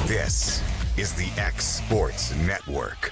This is the X Sports Network.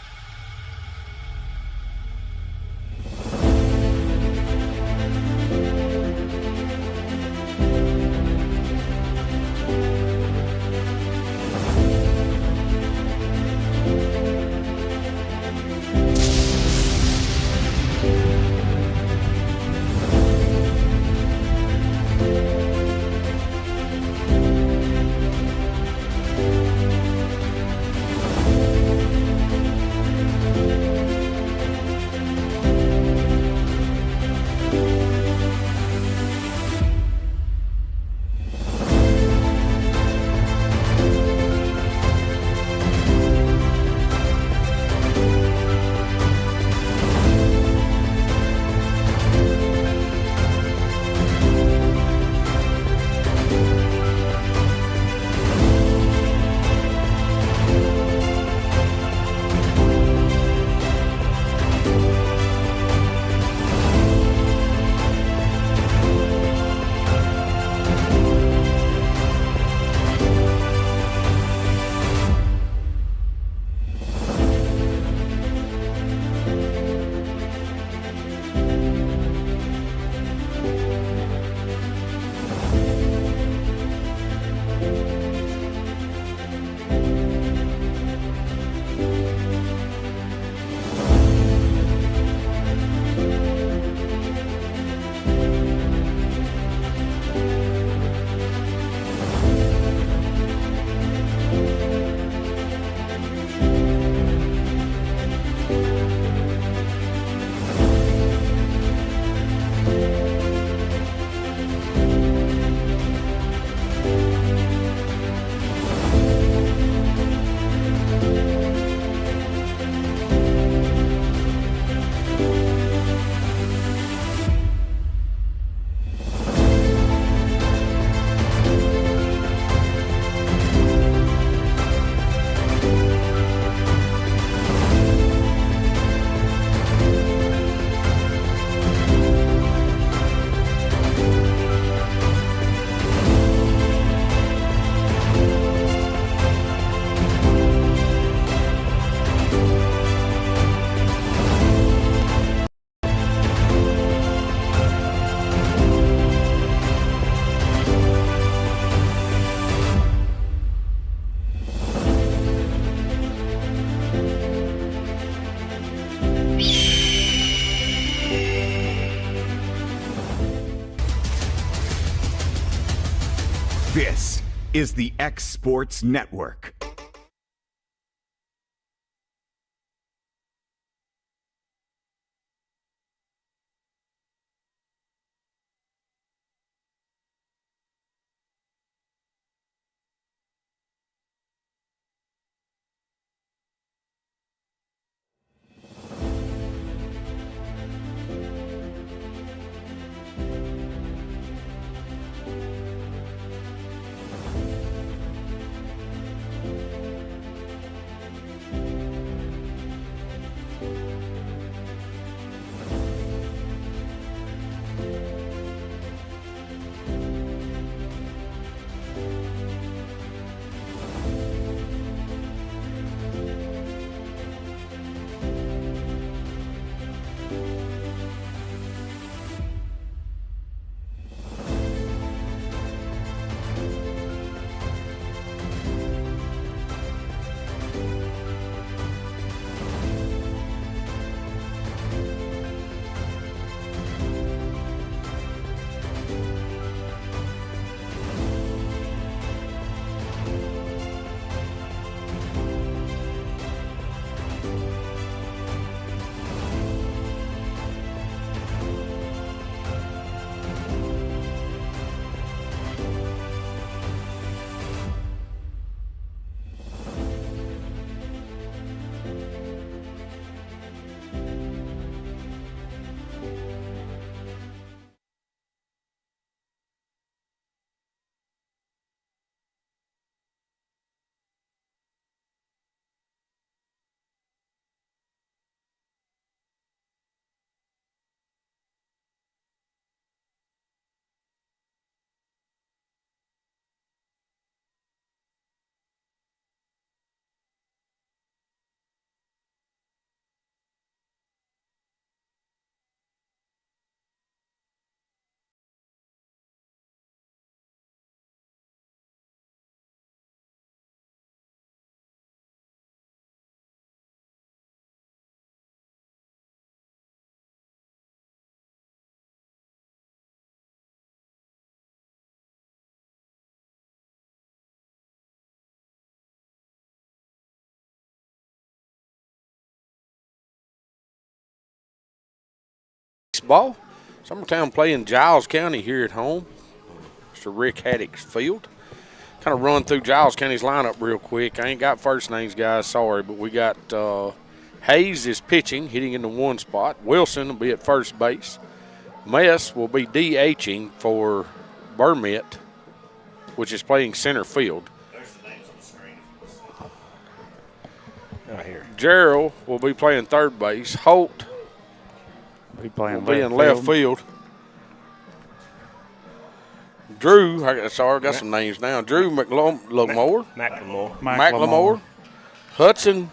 This is the X Sports Network. ball. Summertown playing Giles County here at home. Mr. Rick Haddock's field. Kind of run through Giles County's lineup real quick. I ain't got first names, guys. Sorry, but we got Hayes is pitching, hitting in the one spot. Wilson will be at first base. Mess will be DHing for Burmett, which is playing center field. There's the names on the screen. Right here. Gerald will be playing third base. Holt He playing will be in left field. Drew, I got some names now. Drew McLemore. McLemore. Hudson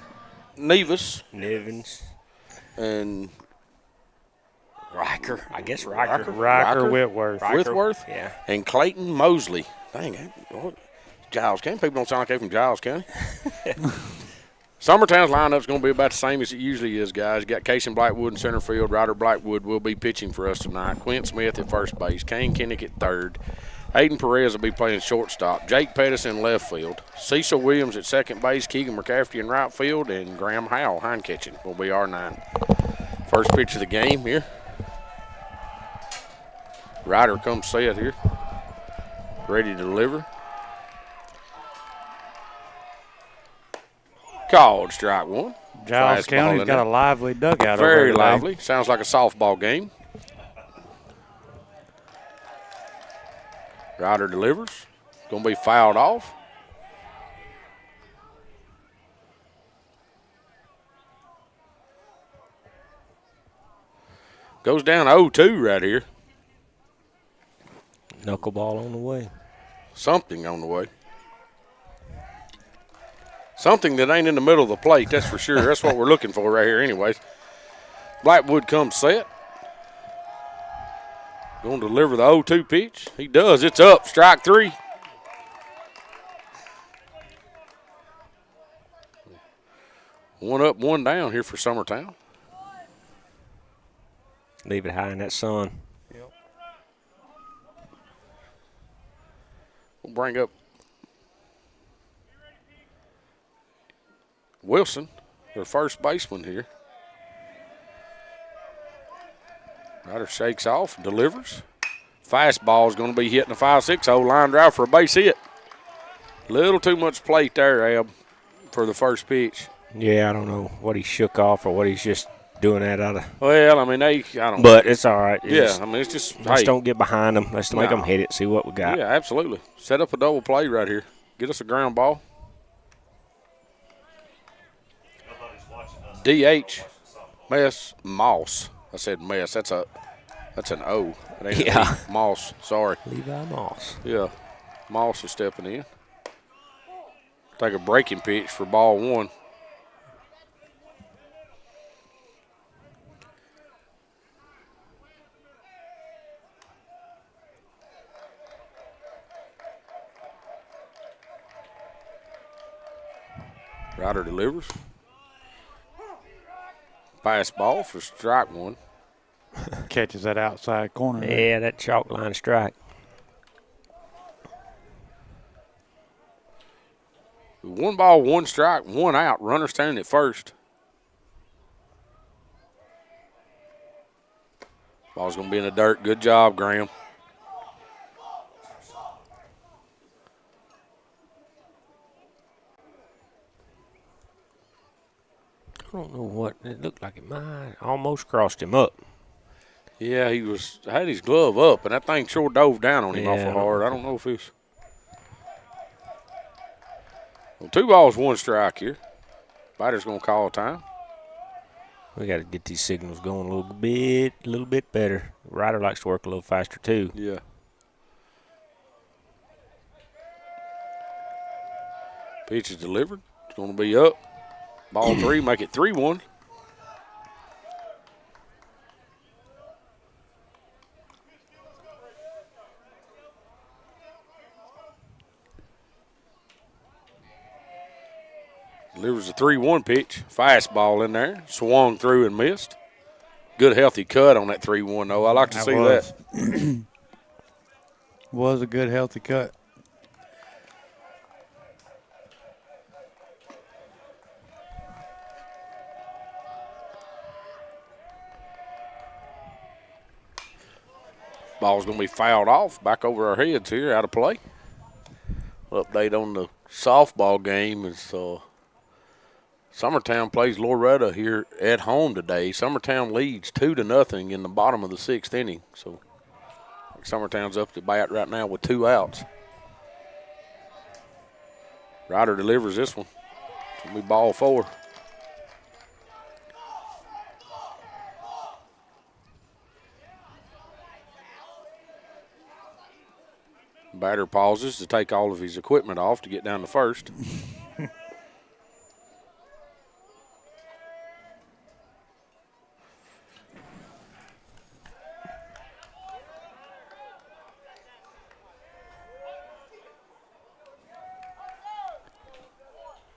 Nevis. Nivens. And Riker. I guess Riker. Riker Whitworth. Whitworth. Yeah. And Clayton Mosley. Dang, Giles County. People don't sound like they're from Giles County. Summertown's lineup's going to be about the same as it usually is, guys. You got Casey Blackwood in center field. Ryder Blackwood will be pitching for us tonight. Quint Smith at first base. Kane Kinnick at third. Aiden Perez will be playing shortstop. Jake Pettis in left field. Cecil Williams at second base. Keegan McCaffrey in right field. And Graham Howell, hind catching, will be our 9. First pitch of the game here. Ryder comes set here. Ready to deliver. Called strike one. Giles County's got a lively dugout over there. Very lively. Sounds like a softball game. Ryder delivers. Going to be fouled off. Goes down 0-2 right here. Knuckleball on the way. Something on the way. Something that ain't in the middle of the plate, that's for sure. That's what we're looking for right here anyways. Blackwood comes set. Going to deliver the 0-2 pitch. He does. It's up. Strike 3. One up, one down here for Summertown. Leave it high in that sun. Yep. We'll bring up Wilson, their first baseman here. Ryder shakes off, delivers. Fastball is going to be hitting a 5-6-0 line drive for a base hit. Little too much plate there, Ab, for the first pitch. Yeah, I don't know what he shook off or what he's just doing that out of. Well, I mean, I don't. But it's all right. I mean, it's just. Let's don't get behind them. Let's make them hit it. See what we got. Yeah, absolutely. Set up a double play right here. Get us a ground ball. DH, Moss. I said Mess. That's an O. It ain't Yeah. Moss. Sorry. Levi Moss. Yeah. Moss is stepping in. Take a breaking pitch for ball 1. Ryder delivers. Fastball for strike 1. Catches that outside corner. Yeah, that chalk line strike. One ball, one strike, one out. Runner standing at first. Ball's going to be in the dirt. Good job, Graham. I don't know what. It looked like it might almost crossed him up. Yeah, he had his glove up, and that thing sure dove down on him Yeah. awful hard. I don't know if it's. Well, 2 balls, 1 strike here. Batter's going to call time. We got to get these signals going a little bit better. Ryder likes to work a little faster too. Yeah. Pitch is delivered. It's going to be up. Ball 3, make it 3-1. Delivers a 3-1 pitch. Fastball in there. Swung through and missed. Good, healthy cut on that 3-1, though. I like to see that. Was a good, healthy cut. Ball's going to be fouled off, back over our heads here, out of play. Update on the softball game is Summertown plays Loretta here at home today. Summertown leads 2-0 in the bottom of the 6th inning. So Summertown's up to bat right now with 2 outs. Ryder delivers this one. It's going to be ball 4. Batter pauses to take all of his equipment off to get down to first.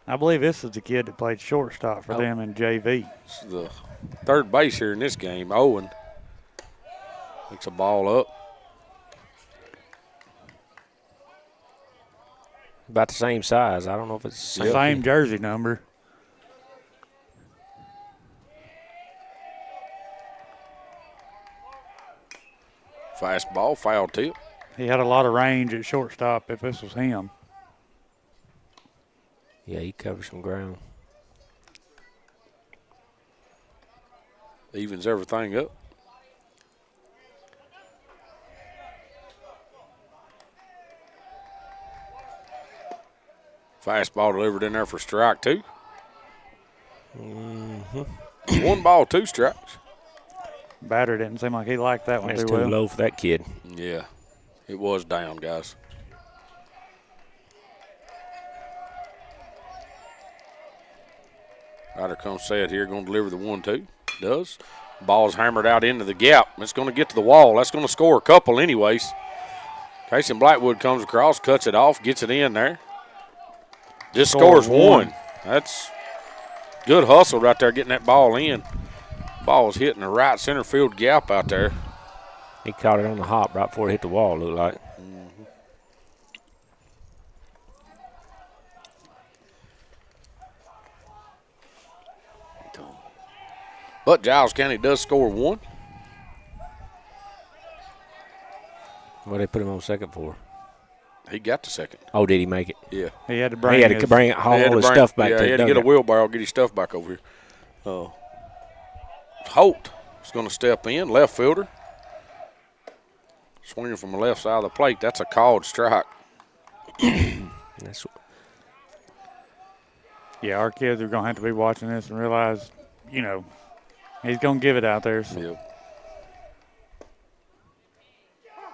I believe this is the kid that played shortstop for them in JV. This is the third base here in this game. Owen picks a ball up. About the same size. I don't know if it's the same jersey number. Fastball, foul tip. He had a lot of range at shortstop if this was him. Yeah, he covers some ground. Evens everything up. Fastball delivered in there for strike 2. 1 ball, 2 strikes. Batter didn't seem like he liked that one That's too well. too low for that kid. Yeah, it was down, guys. Ryder comes set here, going to deliver the 1-2. Does. Ball's hammered out into the gap. It's going to get to the wall. That's going to score a couple anyways. Casey Blackwood comes across, cuts it off, gets it in there. Just scores 1. That's good hustle right there, getting that ball in. Ball was hitting the right center field gap out there. He caught it on the hop right before it hit the wall, looked like. But Giles County does score 1. What they put him on second for? He got the second. Oh, did he make it? Yeah. He had to bring He had to bring all his stuff back. Yeah, to he had to get a wheelbarrow, get his stuff back over here. Holt is going to step in, left fielder. Swinging from the left side of the plate. That's a called strike. That's Yeah, our kids are going to have to be watching this and realize, he's going to give it out there. So. Yep.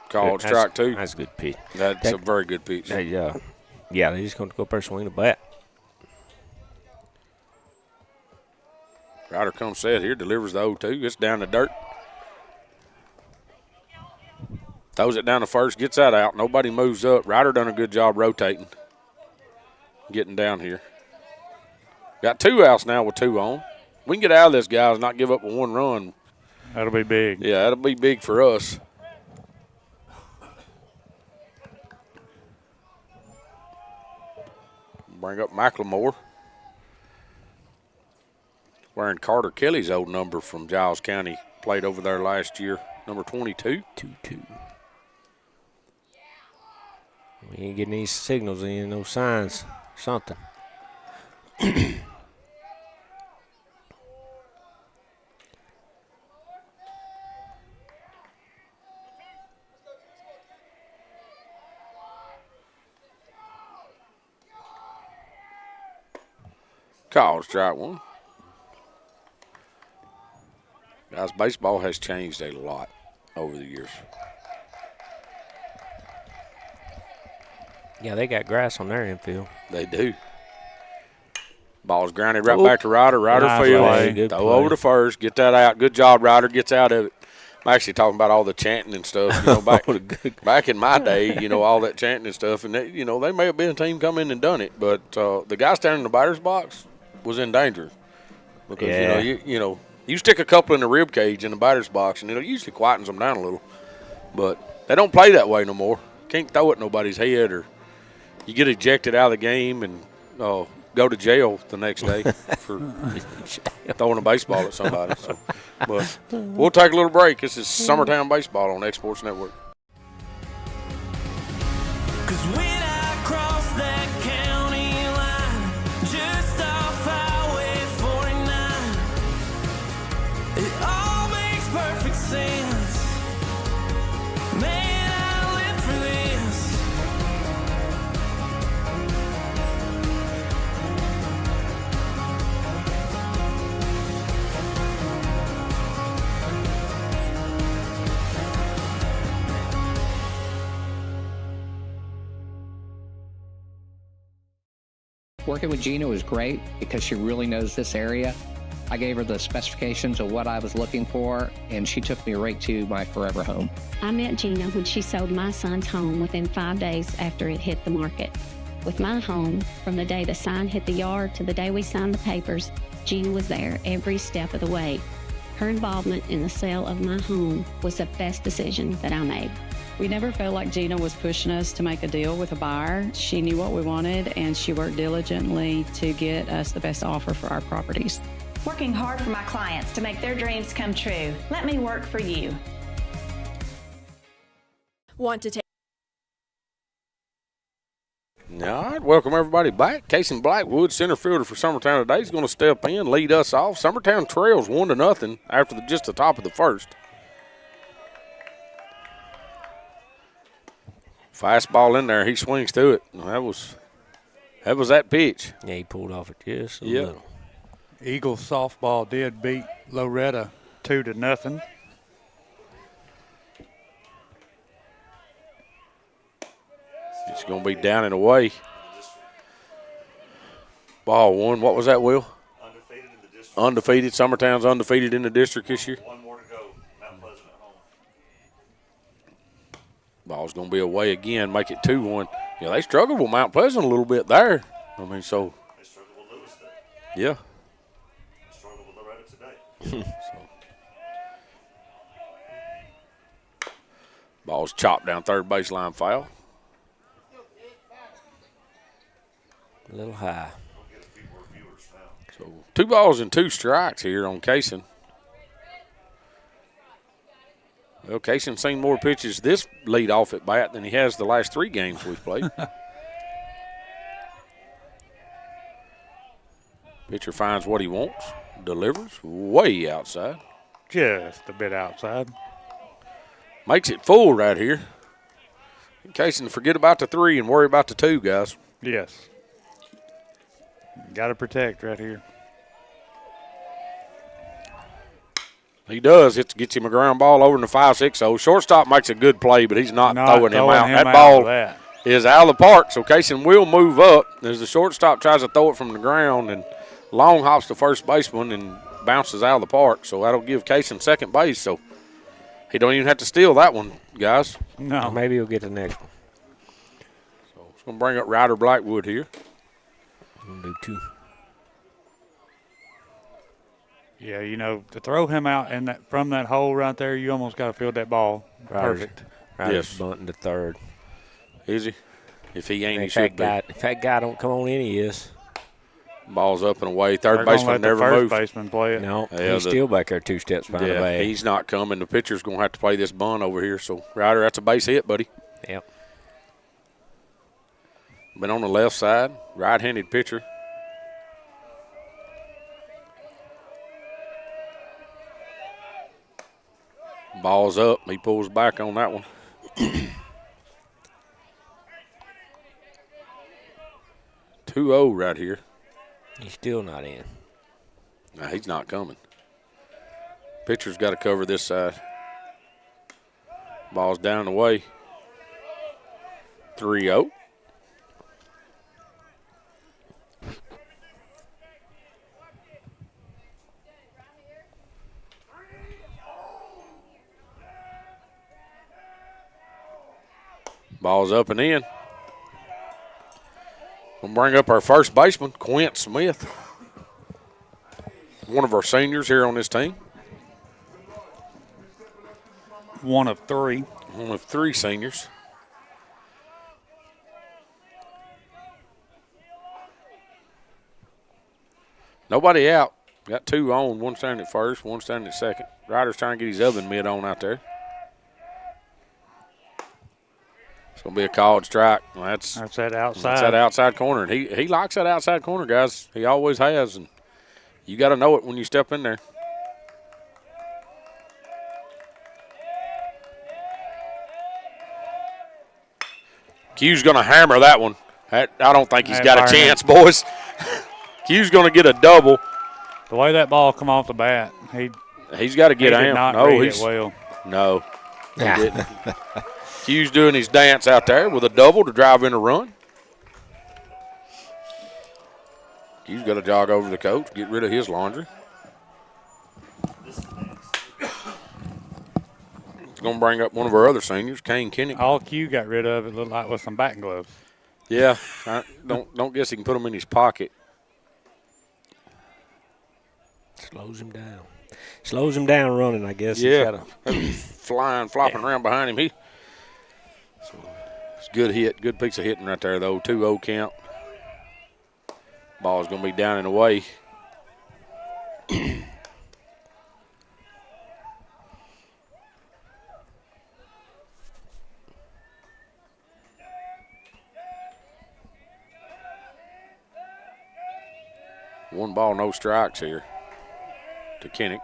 Called strike 2. That's a good pitch. That's a very good pitch. Yeah, they're just going to go up there swing the bat. Ryder comes set here, delivers the 0-2. It's down the dirt. Throws it down to first, gets that out. Nobody moves up. Ryder done a good job rotating, getting down here. Got 2 outs now with 2 on. We can get out of this, guys, not give up a 1 run. That'll be big. Yeah, that'll be big for us. Bring up McLemore. Wearing Carter Kelly's old number from Giles County. Played over there last year. Number 22. 2-2. We ain't getting any signals in, no signs, something. Call strike 1. Guys, baseball has changed a lot over the years. Yeah, they got grass on their infield. They do. Ball's grounded right back to Ryder. Ryder Nice field. play. Throw over to first. Get that out. Good job, Ryder. Gets out of it. I'm actually talking about all the chanting and stuff. Back in my day, all that chanting and stuff. And, they may have been a team come in and done it. But the guy standing in the batter's box was in danger. Because, you stick a couple in the rib cage in the batter's box, and it usually quietens them down a little. But they don't play that way no more. Can't throw it at nobody's head, or you get ejected out of the game, and go to jail the next day for throwing a baseball at somebody. So, but we'll take a little break. This is Summertown Baseball on X Sports Network. 'Cause when I cross that county line, just off Highway 49, it all makes perfect sense. Man, I live for this. Working with Gina was great because she really knows this area. I gave her the specifications of what I was looking for, and she took me right to my forever home. I met Gina when she sold my son's home within 5 days after it hit the market. With my home, from the day the sign hit the yard to the day we signed the papers, Gina was there every step of the way. Her involvement in the sale of my home was the best decision that I made. We never felt like Gina was pushing us to make a deal with a buyer. She knew what we wanted, and she worked diligently to get us the best offer for our properties. Working hard for my clients to make their dreams come true. Let me work for you. Want to take All right, welcome everybody back. Casey Blackwood, center fielder for Summertown today, is going to step in, lead us off. Summertown trails 1-0 after just the top of the first. Fastball in there, he swings through it. That was that pitch. Yeah, he pulled off it just a Yep. little. Eagles softball did beat Loretta 2-0. It's going to be down and away. Ball one. What was that, Will? Undefeated in the district. Undefeated. Summertown's undefeated in the district this year. One more to go. Mount Pleasant at home. Ball's going to be away again, make it 2-1. Yeah, they struggled with Mount Pleasant a little bit there. I mean, so. They struggled with Lewis today. Yeah. They struggled with Loretta today. Ball's chopped down third baseline foul. A little high. So 2 balls and 2 strikes here on Kaysen. Well, Kaysen's seen more pitches this lead off at bat than he has the last 3 games we've played. Pitcher finds what he wants, delivers way outside. Just a bit outside. Makes it full right here. Kaysen, forget about the 3 and worry about the 2, guys. Yes. Got to protect right here. He does. It gets him a ground ball over in the 5-6-0. Shortstop makes a good play, but he's not throwing him out. That ball is out of the park, so Kaysen will move up as the shortstop tries to throw it from the ground, and long hops the first baseman and bounces out of the park. So that'll give Kaysen second base. So he don't even have to steal that one, guys. No. Maybe he'll get the next one. So it's going to bring up Ryder Blackwood here. We'll do 2. Yeah, you know, to throw him out in that from that hole right there, you almost got to field that ball perfect. Ryder's bunting to third. Easy. If he ain't, he If should be. if that guy don't come on in, he is. Ball's up and away. Third They're gonna baseman let the never first moves. baseman play it. No, Yeah, he's still back there 2 steps behind the Yeah, bag. he's not coming. The pitcher's going to have to play this bunt over here. So, Ryder, that's a base hit, buddy. Yep. Been on the left side, right-handed pitcher. Ball's up. He pulls back on that one. 2-0 right here. He's still not in. Nah, he's not coming. Pitcher's got to cover this side. Ball's down the way. 3-0. Ball's up and in. We'll bring up our first baseman, Quint Smith. One of our seniors here on this team. One of 3. One of 3 seniors. Nobody out. Got 2 on. One standing at first, one standing at second. Ryder's trying to get his oven mitt on out there. It's going to be a called strike. That's that outside. That's that outside corner. And he likes that outside corner, guys. He always has. And you got to know it when you step in there. Q's going to hammer that one. I don't think he's got a chance, boys. Q's going to get a double. The way that ball come off the bat, he's got to get did him. not No, read he's it well. no, he didn't. Q's doing his dance out there with a double to drive in a run. Q's got to jog over to the coach, get rid of his laundry. He's going to bring up one of our other seniors, Kane Kinnick. All Q got rid of it looked like with some batting gloves. Yeah, I don't guess he can put them in his pocket. Slows him down. Slows him down running, I guess. Yeah, flopping around behind him. It's a good hit, good piece of hitting right there, though. 2-0 count. Ball's going to be down and away. One ball, no strikes here to Kinnick.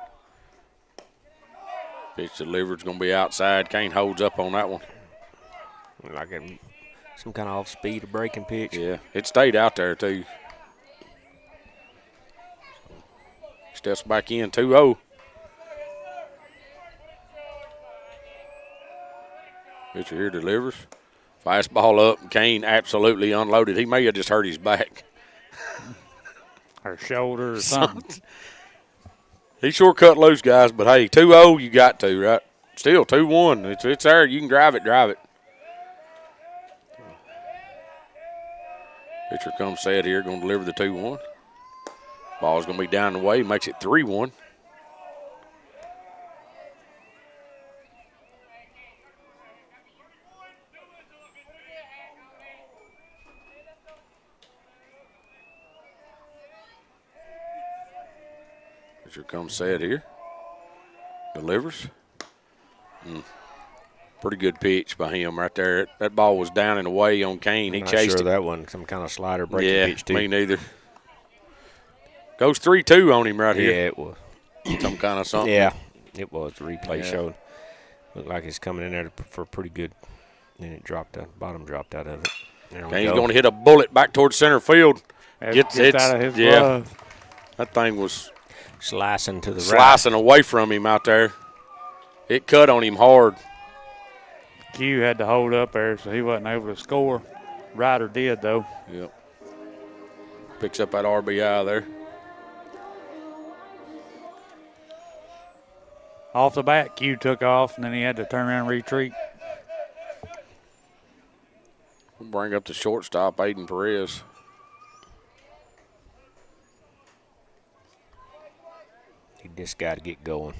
Pitch delivered, going to be outside. Kane holds up on that one. Like some kind of off-speed or breaking pitch. Yeah, it stayed out there, too. Steps back in, 2-0. Pitcher here delivers. Fastball up, and Kane absolutely unloaded. He may have just hurt his back. Or shoulder or something. He sure cut loose, guys, but hey, 2-0, you got to, right? Still 2-1. It's there. You can drive it. Pitcher comes set here, going to deliver the 2-1. Ball's going to be down the way, makes it 3-1. Pitcher comes set here. Delivers. Pretty good pitch by him right there. That ball was down and away on Kane. He chased sure it. That one, some kind of slider breaking pitch, too. Me neither. Goes 3-2 on him right here. Yeah, it was. Some kind of something. Yeah, it was. The replay showed. Looked like it's coming in there for pretty good. Then it dropped out. Bottom dropped out of it. Kane's going to hit a bullet back towards center field. Gets out of his glove. That thing was slicing to the slicing away from him out there. It cut on him hard. Q had to hold up there, so he wasn't able to score. Ryder did, though. Yep. Picks up that RBI there. Off the bat, Q took off, and then he had to turn around and retreat. We'll bring up the shortstop, Aiden Perez. He just got to get going.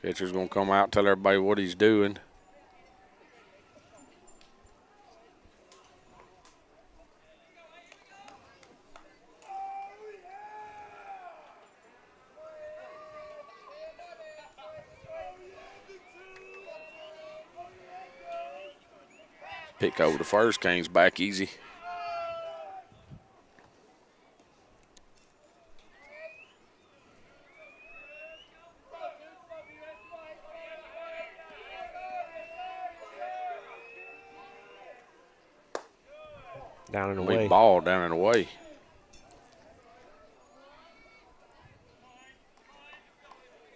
Pitcher's going to come out and tell everybody what he's doing. Pick over to first. Kane's back easy. Down and away. Big ball down and away.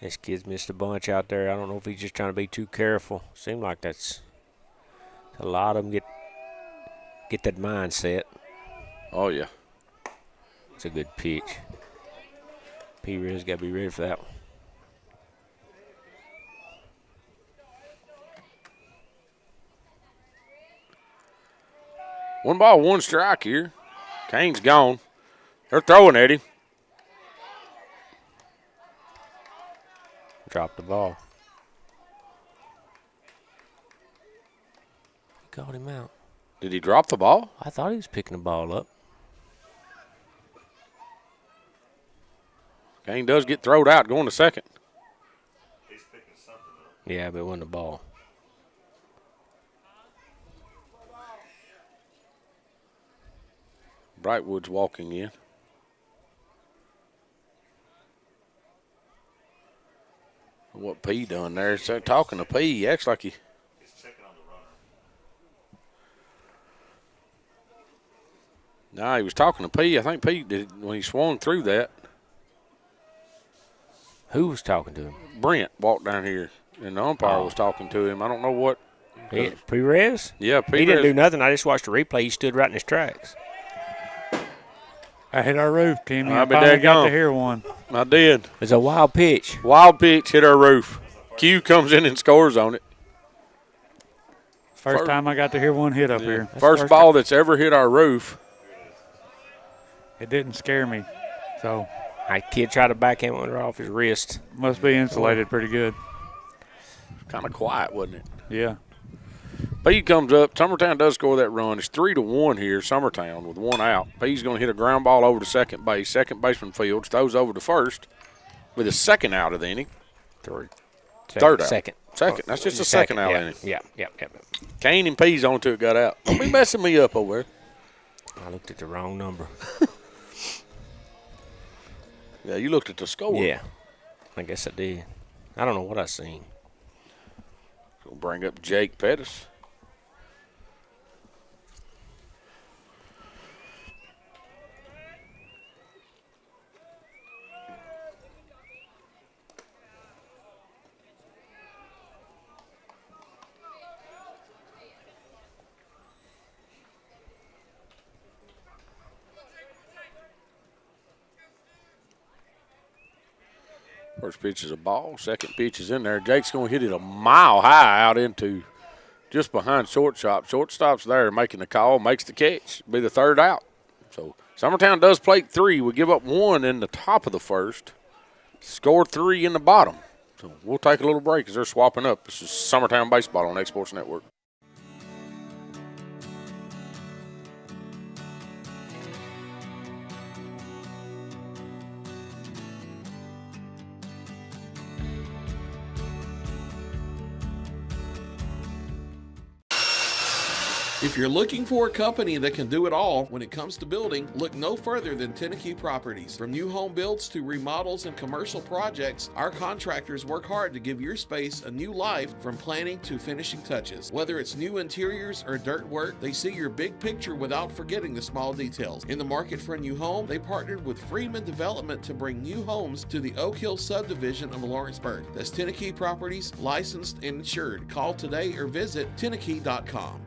This kid's missed a bunch out there. I don't know if he's just trying to be too careful. Seemed like that's a lot of them get that mindset. Oh, yeah. It's a good pitch. Perez got to be ready for that one. One ball, one strike here. Kane's gone. They're throwing at him. Dropped the ball. called him out. Did he drop the ball? I thought he was picking the ball up. Kane does get thrown out going to second. He's picking something up. Yeah, but it wasn't the ball. Brightwood's walking in. What P done there? So talking to P, he acts like he. He's checking on the runner. Nah, he was talking to P. I think P did when he swung through that. Who was talking to him? Brent walked down here, and the umpire was talking to him. I don't know what. Perez? Yeah, Perez. He didn't do nothing. I just watched the replay. He stood right in his tracks. I hit our roof, Timmy. I I bet finally that got gone. to hear one. I did. It's a wild pitch. Wild pitch hit our roof. Q comes in and scores on it. First time I got to hear one hit up here. First ball that's ever hit our roof. It didn't scare me. So Kid tried to backhand one off his wrist. must be insulated pretty good. Kind of quiet, wasn't it? Yeah. P comes up. Summertown does score that run. It's 3-1 here, Summertown, with one out. P's going to hit a ground ball over to second base. Second baseman Fields throws over to first with his second out of the inning. Third out. Second. That's just a second out inning. Yeah. Kane and P's on to it, got out. Don't be messing me up over there. I looked at the wrong number. Yeah, you looked at the score. Yeah, I guess I did. I don't know what I seen. We'll bring up Jake Pettis. First pitch is a ball. Second pitch is in there. Jake's going to hit it a mile high out into just behind shortstop. Shortstop's there making the call, makes the catch. Be the third out. So Summertown does plate 3. We give up 1 in the top of the first. Score 3 in the bottom. So we'll take a little break as they're swapping up. This is Summertown Baseball on X Sports Network. If you're looking for a company that can do it all when it comes to building, look no further than Tennessee Properties. From new home builds to remodels and commercial projects, our contractors work hard to give your space a new life from planning to finishing touches. Whether it's new interiors or dirt work, they see your big picture without forgetting the small details. In the market for a new home, they partnered with Freeman Development to bring new homes to the Oak Hill subdivision of Lawrenceburg. That's Tennessee Properties, licensed and insured. Call today or visit Tennessee.com.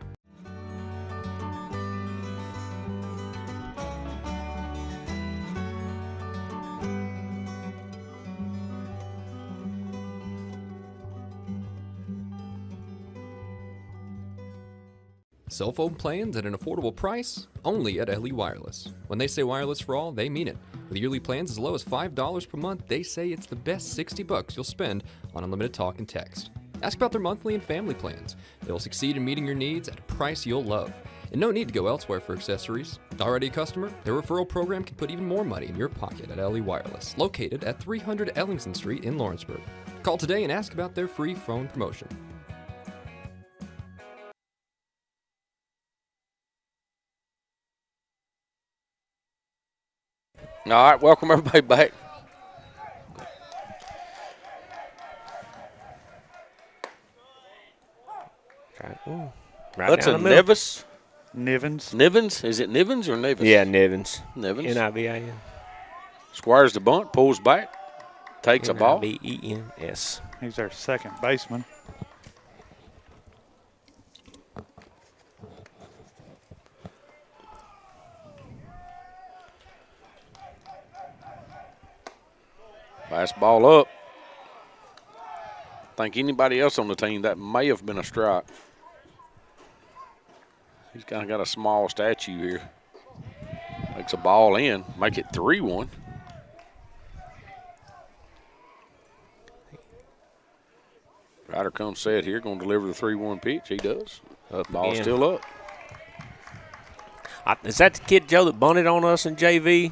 Cell phone plans at an affordable price? Only at LE Wireless. When they say wireless for all, they mean it. With yearly plans as low as $5 per month, they say it's the best $60 you'll spend on unlimited talk and text. Ask about their monthly and family plans. They'll succeed in meeting your needs at a price you'll love. And no need to go elsewhere for accessories. Already a customer? Their referral program can put even more money in your pocket at LE Wireless, located at 300 Ellingson Street in Lawrenceburg. Call today and ask about their free phone promotion. All right, welcome everybody back. That's a Nevis. Nivens. Is it Nivens or Nevis? Yeah, Nivens. N-I-V-I-N. Squires the bunt, pulls back, takes a ball. N-I-V-E-N-S. He's our second baseman. Fastball up. Think anybody else on the team, that may have been a strike. He's kind of got a small statue here. Makes a ball in, make it 3-1. Ryder comes set here, going to deliver the 3-1 pitch. He does. Ball's again. still up. Is that the kid, Joe, that bunted on us in JV?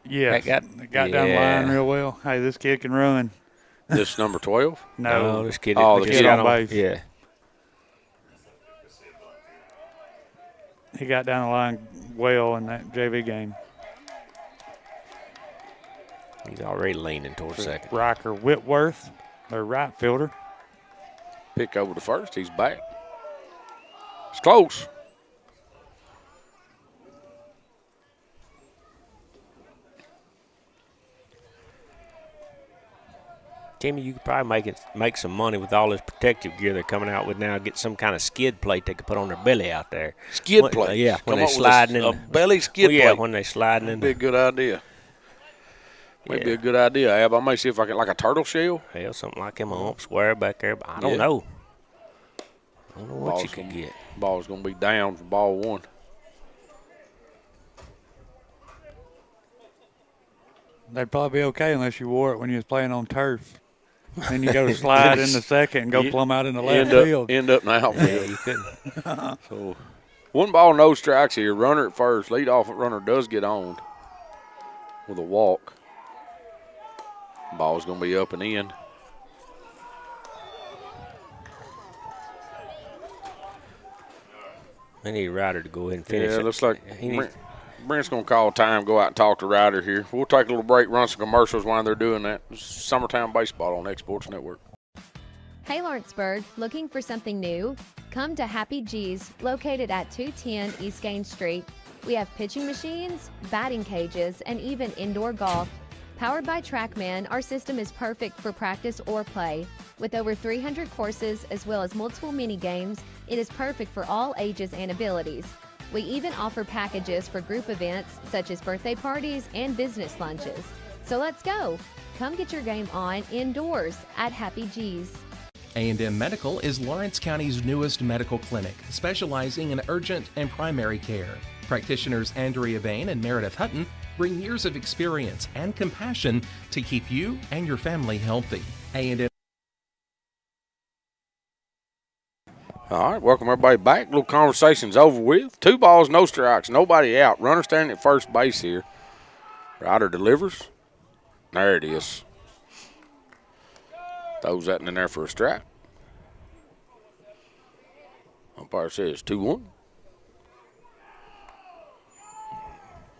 Yeah, got down the yeah. line real well. Hey, this kid can run. This number 12? No, this kid. Oh, the the kid kid out on base. Yeah. He got down the line well in that JV game. He's already leaning towards second. Riker Whitworth, their right fielder. Pick over to first. He's back. It's close. Timmy, you could probably make some money with all this protective gear they're coming out with now. Get some kind of skid plate they could put on their belly out there. Skid plate? Yeah, when they're Come up with sliding in. a belly skid plate? Yeah, when they're sliding in. That'd be a good idea. Might be a good idea, Ab. I may see if I can, like a turtle shell. Hell, something like him, a hump square back there. But I don't know. I don't know what Ball's you could get. Ball's going to be down for ball one. They'd probably be okay unless you wore it when you was playing on turf. Then you go to slide in the second and go plumb out in the left field. End up in the outfield. Yeah, you couldn't. So, 1 ball, no strikes here. Runner at first. Leadoff runner does get on with a walk. Ball's going to be up and in. They need Ryder to go ahead and finish it. Yeah, looks like Brent's going to call time, go out and talk to Ryder here. We'll take a little break, run some commercials while they're doing that. Summertown Baseball on X-Sports Network. Hey Lawrenceburg, looking for something new? Come to Happy G's, located at 210 East Gaines Street. We have pitching machines, batting cages, and even indoor golf. Powered by TrackMan, our system is perfect for practice or play. With over 300 courses as well as multiple mini games, it is perfect for all ages and abilities. We even offer packages for group events such as birthday parties and business lunches. So let's go. Come get your game on indoors at Happy G's. A&M Medical is Lawrence County's newest medical clinic, specializing in urgent and primary care. Practitioners Andrea Bain and Meredith Hutton bring years of experience and compassion to keep you and your family healthy. A&M. All right, welcome everybody back. Little conversation's over with. 2 balls, no strikes, nobody out. Runner standing at first base here. Ryder delivers. There it is. Throws that in there for a strike. Umpire says 2-1.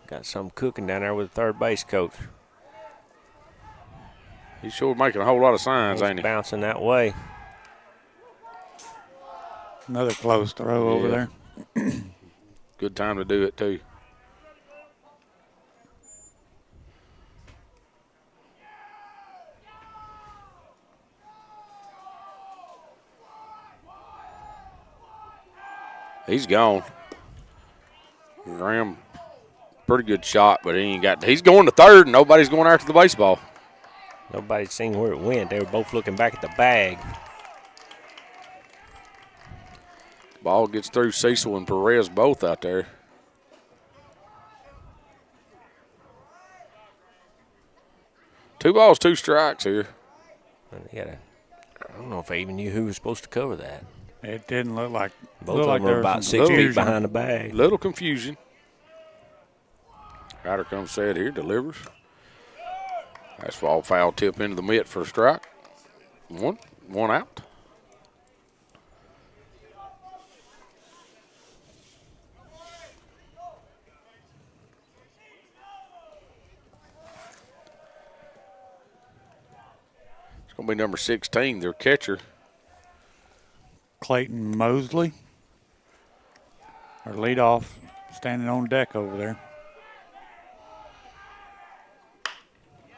Got something cooking down there with the third base coach. He's sure making a whole lot of signs, ain't he? Bouncing that way. Another close throw over there. Good time to do it, too. He's gone. Graham, pretty good shot, but he ain't got. He's going to third, and nobody's going after the baseball. Nobody's seen where it went. They were both looking back at the bag. Ball gets through Cecil and Perez both out there. Two balls, 2 strikes here. I don't know if I even knew who was supposed to cover that. It didn't look like. Both of them were about 6 feet behind the bag. Little confusion. Ryder comes set here, delivers. That's ball foul tip into the mitt for a strike. One out. It's going to be number 16, their catcher. Clayton Mosley, our leadoff, standing on deck over there.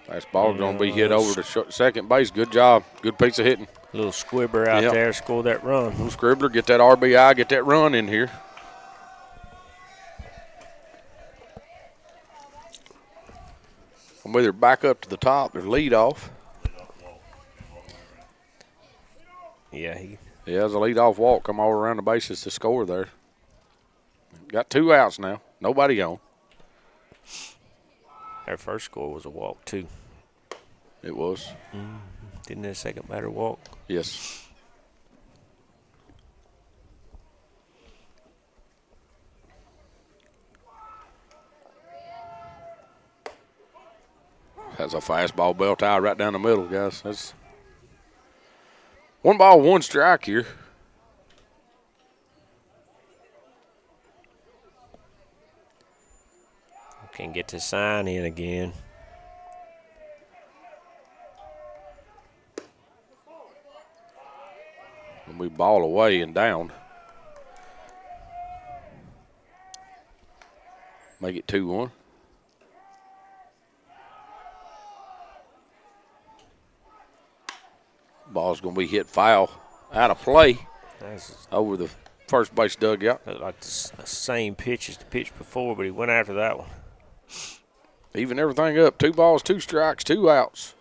Last ball going to be hit over to second base. Good job. Good piece of hitting. Little squibber out there, score that run. Little scribbler, get that RBI, get that run in here. They're back up to the top. Their leadoff. Yeah, there's a leadoff walk. Come all around the bases to score there. Got 2 outs now. Nobody on. Their first score was a walk, too. It was. Didn't their second batter walk? Yes. That's a fastball bell tie right down the middle, guys. That's 1 ball, 1 strike here. Can get the sign in again. And we ball away and down. Make it 2-1. Ball's going to be hit foul out of play over the first base dugout. Like the same pitch as the pitch before, but he went after that one. Even everything up. 2 balls, 2 strikes, 2 outs.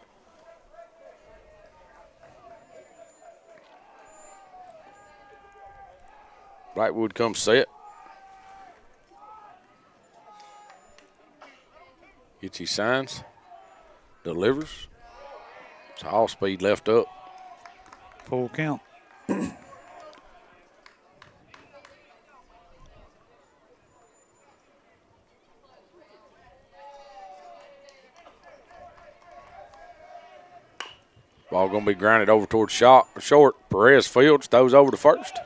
Blackwood comes set. Gets his signs. Delivers. It's all speed left up. Full count. Ball going to be grounded over towards short. Perez fields, throws over to first.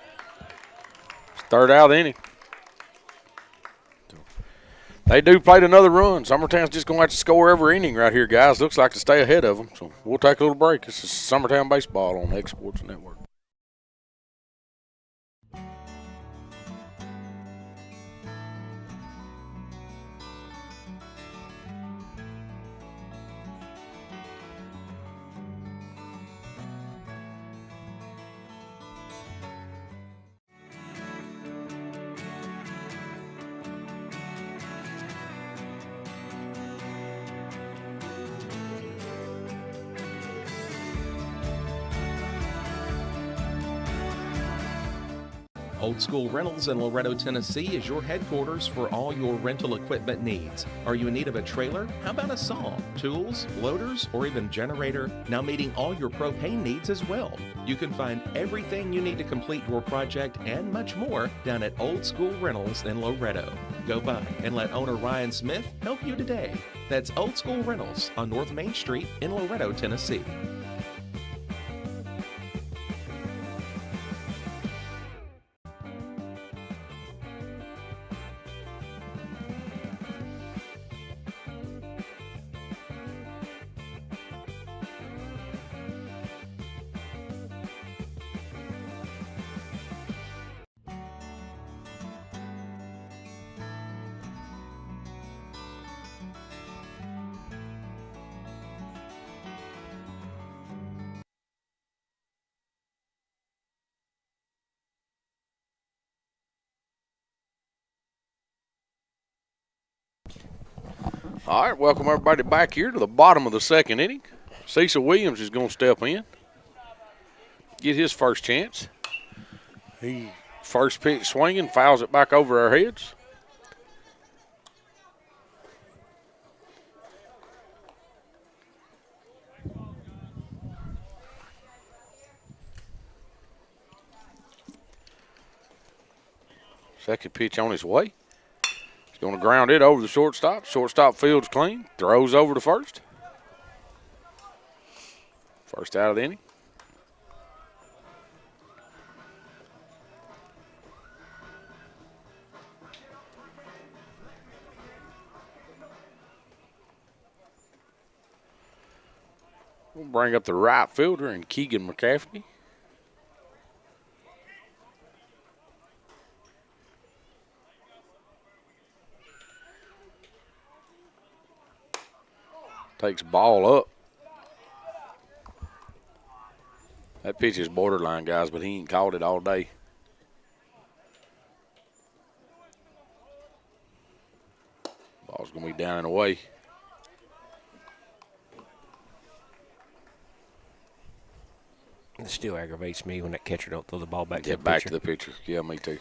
Third out of the inning. They do play another run. Summertown's just going to have to score every inning right here, guys. Looks like to stay ahead of them. So we'll take a little break. This is Summertown Baseball on the X Sports Network. Old School Rentals in Loretto, Tennessee is your headquarters for all your rental equipment needs. Are you in need of a trailer? How about a saw, tools, loaders, or even generator? Now meeting all your propane needs as well. You can find everything you need to complete your project and much more down at Old School Rentals in Loretto. Go by and let owner Ryan Smith help you today. That's Old School Rentals on North Main Street in Loretto, Tennessee. All right, welcome everybody back here to the bottom of the second inning. Cecil Williams is going to step in, get his first chance. He first pitch swinging, fouls it back over our heads. Second pitch on his way. He's going to ground it over the shortstop. Shortstop fields clean. Throws over to first. First out of the inning. We'll bring up the right fielder and Keegan McCaffrey. Takes ball up. That pitch is borderline, guys, but he ain't called it all day. Ball's going to be down and away. It still aggravates me when that catcher don't throw the ball back to the pitcher. Back to the pitcher. Yeah, me too.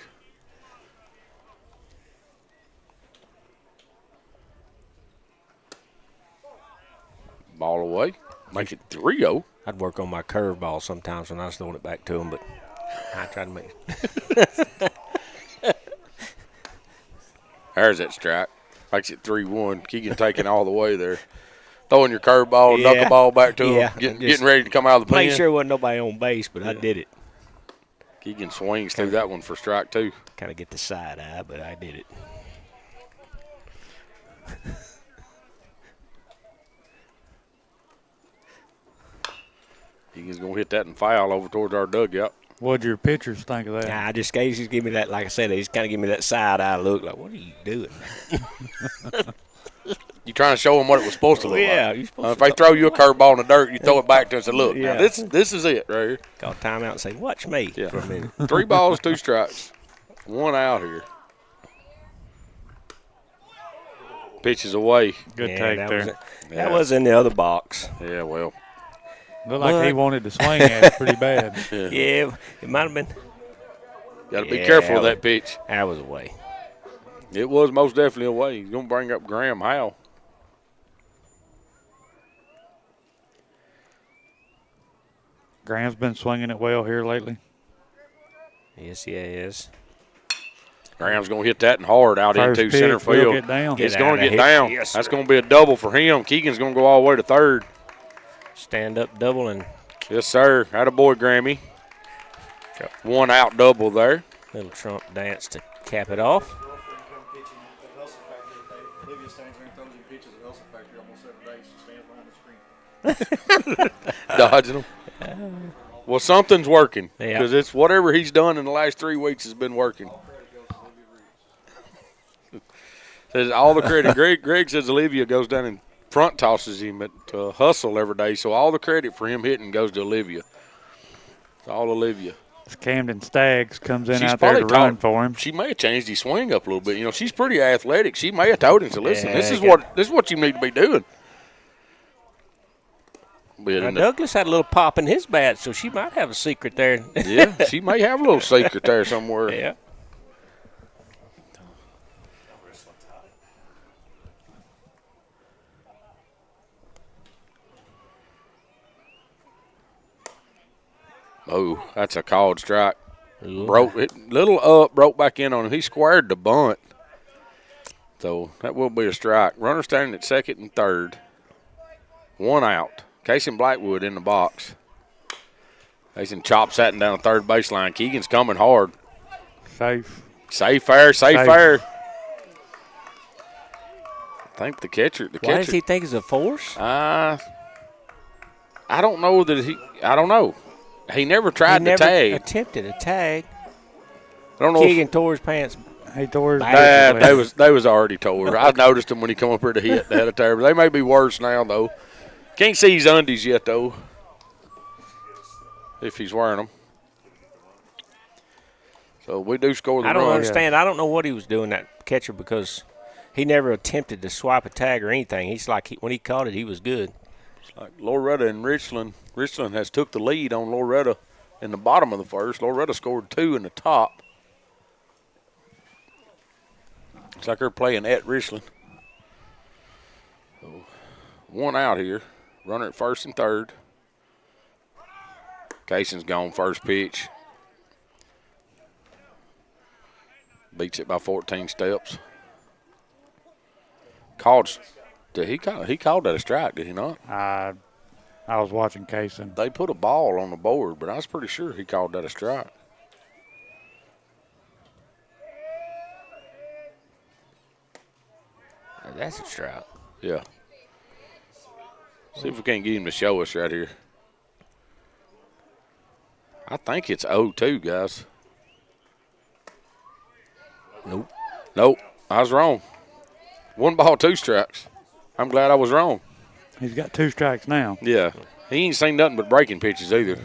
Ball away. Make it 3-0. I'd work on my curveball sometimes when I was throwing it back to him, but I tried to make it. There's that strike. Makes it 3-1. Keegan taking all the way there. Throwing your curveball, knuckleball back to him, getting ready to come out of the pen. Make sure there wasn't nobody on base, but I did it. Keegan swings through that one for strike 2. Kind of get the side eye, but I did it. Keegan's going to hit that and foul over towards our dugout. What'd your pitchers think of that? Nah, just give me that, like I said, he's kind of give me that side eye look, like, what are you doing? You trying to show them what it was supposed to look yeah, like. You're supposed If they throw you a curveball in the dirt, you throw it back to them and say, look, Yeah. now this is it right here. Call timeout and say, watch me for a minute. 3 balls, 2 strikes. 1 out here. Pitches away. Good take there. That was in the other box. Yeah, well. Looked like he wanted to swing at it pretty bad. Yeah, it might have been. Got to be careful with that pitch. That was away. It was most definitely away. He's going to bring up Graham Howe. Graham's been swinging it well here lately. Yes, he is. Graham's going to hit that and hard out First into pitch, center will field. get down. It's Get going out to of get here. down. Yes, That's sir. going to be a double for him. Keegan's going to go all the way to third. Stand up double and Yes, sir. Attaboy, Grammy. 1 out double there. little Trump dance to cap it off. Dodging them. Well, something's working Yeah. because it's whatever he's done in the last 3 weeks has been working. Says all the credit. Greg says Olivia goes down and front tosses him at hustle every day, so all the credit for him hitting goes to Olivia. It's all Olivia. Camden Staggs comes in She's out there to probably run for him. She may have changed his swing up a little bit. You know, she's pretty athletic. She may have told him to listen. Yeah, This is what you need to be doing. But Now, Douglas had a little pop in his bat, so she might have a secret there. yeah, she may have a little secret there somewhere. Yeah. Oh, that's a called strike. Broke it, little up, broke back in on him. He squared the bunt. So that will be a strike. Runner standing at second and third. 1 out. Casey Blackwood in the box. Mason chops that down the third baseline. Keegan's coming hard. Safe. Safe fair. I think the catcher. Why does he think it's a force? I don't know that I don't know. He never tried to tag. Attempted a tag. I don't know. Keegan tore his pants. He tore his They was already tore. I noticed him when he come up here to hit. They had a tear. They may be worse now though. Can't see his undies yet though. If he's wearing them. So we do score the I don't run. understand. I don't know what he was doing, that catcher, because he never attempted to swipe a tag or anything. He's like, when he caught it, he was good. It's like Loretta and Richland. Richland has took the lead on Loretta in the bottom of the first. Loretta scored 2 in the top. It's like they're playing at Richland. So 1 out here. Runner at first and third. Cason's gone first pitch. Beats it by 14 steps. He called that a strike, did he not? I was watching Cason. They put a ball on the board, but I was pretty sure he called that a strike. That's a strike. Yeah. See if we can't get him to show us right here. I think it's 0-2, guys. Nope. I was wrong. 1 ball, 2 strikes. I'm glad I was wrong. He's got 2 strikes now. Yeah. He ain't seen nothing but breaking pitches either.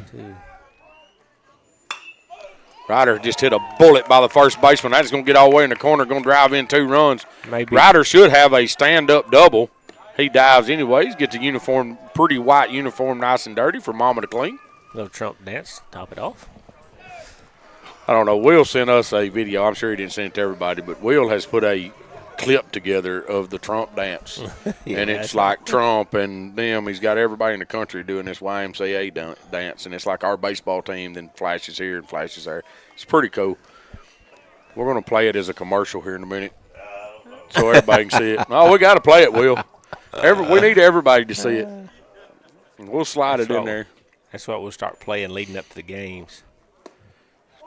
Ryder just hit a bullet by the first baseman. That's going to get all the way in the corner, going to drive in 2 runs. Maybe. Ryder should have a stand-up double. He dives anyways, gets a uniform, pretty white uniform, nice and dirty for Mama to clean. Little Trump dance, top it off. I don't know. Will sent us a video. I'm sure he didn't send it to everybody, but Will has put a clip together of the Trump dance. Yeah, and it's like Trump and them. He's got everybody in the country doing this YMCA dance, and it's like our baseball team then flashes here and flashes there. It's pretty cool. We're going to play it as a commercial here in a minute so everybody can see it. Oh, we got to play it, Will. We need everybody to see it. We'll slide it in there. That's what we'll start playing leading up to the games.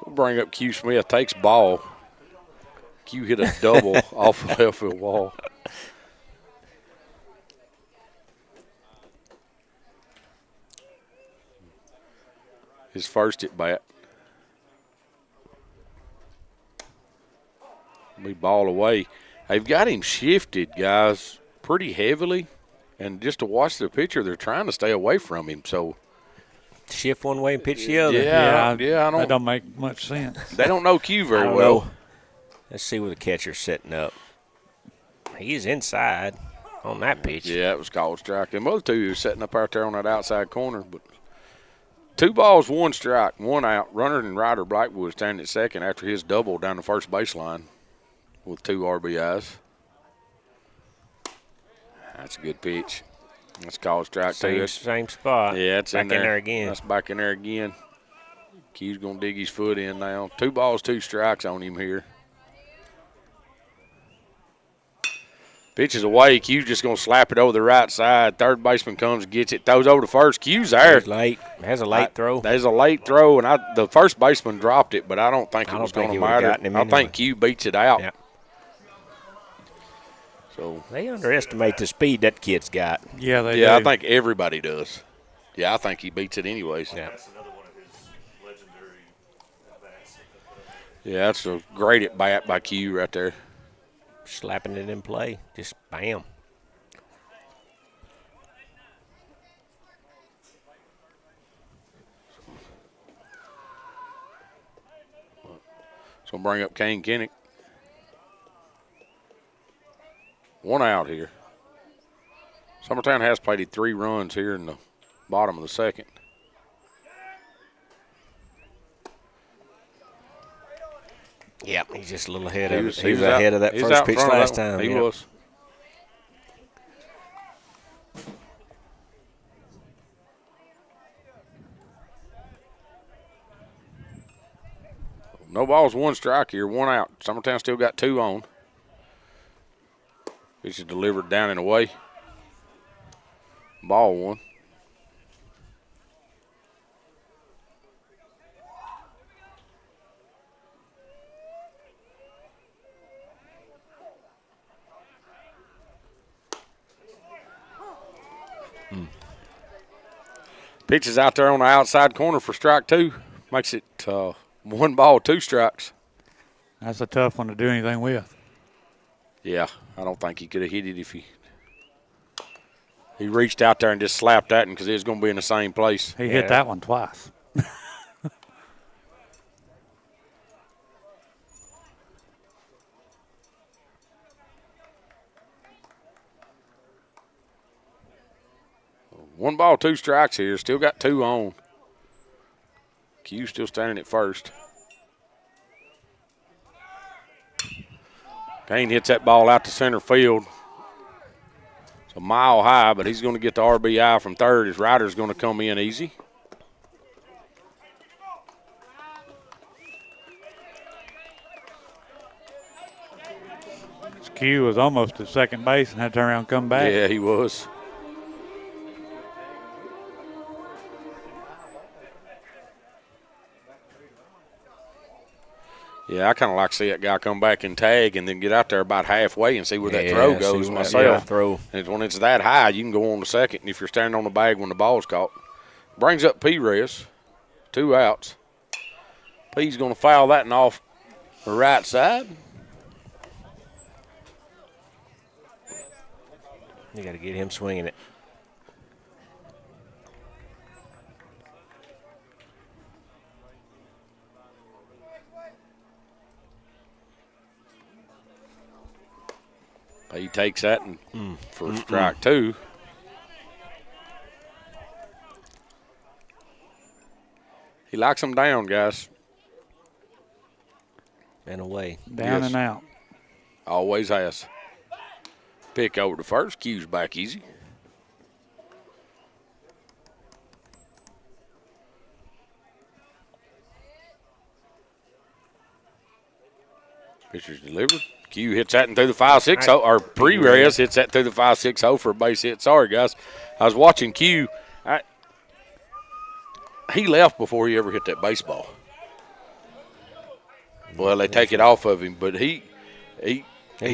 We'll bring up Q Smith, takes ball. Q hit a double off the left field wall. His first at bat. Be ball away. They've got him shifted, guys, pretty heavily. And just to watch the pitcher, they're trying to stay away from him. So shift one way and pitch the other. Yeah, that don't make much sense. They don't know Q very don't well. know. Let's see where the catcher's setting up. He's inside on that pitch. Yeah, it was called strike. Them other two were setting up out there on that outside corner. But 2 balls, 1 strike, 1 out. Runner and Ryder Blackwood standing at second after his double down the first baseline with 2 RBIs. That's a good pitch. That's called strike two. Same spot. Yeah, it's back in there again. That's back in there again. Q's going to dig his foot in now. 2 balls, 2 strikes on him here. Pitches away. Q's just going to slap it over the right side. Third baseman comes and gets it. Throws over to first. Q's there. He's late. Has a late throw. There's a late throw, and the first baseman dropped it, but I don't think it was going to matter. I think Q beats it out. Yeah. So they underestimate the speed that kid's got. Yeah, they do. Yeah, I think everybody does. Yeah, I think he beats it anyways. Yeah. That's another one of his legendary at-bats. Yeah, that's a great at bat by Q right there. Slapping it in play. Just bam. So bring up Kane Kinnick. 1 out here. Summertown has plated 3 runs here in the bottom of the second. Yep, he's just a little ahead of it. He was ahead of that first pitch last time. time. He was. No balls, 1 strike here, 1 out. Summertown still got 2 on. Pitch is delivered down and away. Ball 1. Pitch is out there on the outside corner for strike 2. Makes it 1 ball, 2 strikes. That's a tough one to do anything with. Yeah, I don't think he could have hit it if he reached out there and just slapped that because it was going to be in the same place. He hit that one twice. One ball, 2 strikes here. Still got 2 on. Q still standing at first. Kane hits that ball out to center field. It's a mile high, but he's going to get the RBI from third. His Ryder's going to come in easy. Q was almost at second base and had to turn around and come back. Yeah, he was. Yeah, I kind of like to see that guy come back and tag and then get out there about halfway and see where that throw goes myself. And when it's that high, you can go on to second if you're standing on the bag when the ball's caught. Brings up P-Rez. 2 outs. P's going to foul that and off the right side. You got to get him swinging it. He takes that and for strike 2. He likes them down, guys. And away. Down and out. Always has. Pick over to first. Q's back easy. Pitcher's delivered. Q hits that and through the 5-6 hole, or Perez hits that through the 5-6 hole for a base hit. Sorry, guys. I was watching Q. He left before he ever hit that baseball. Well, they take it off of him, but he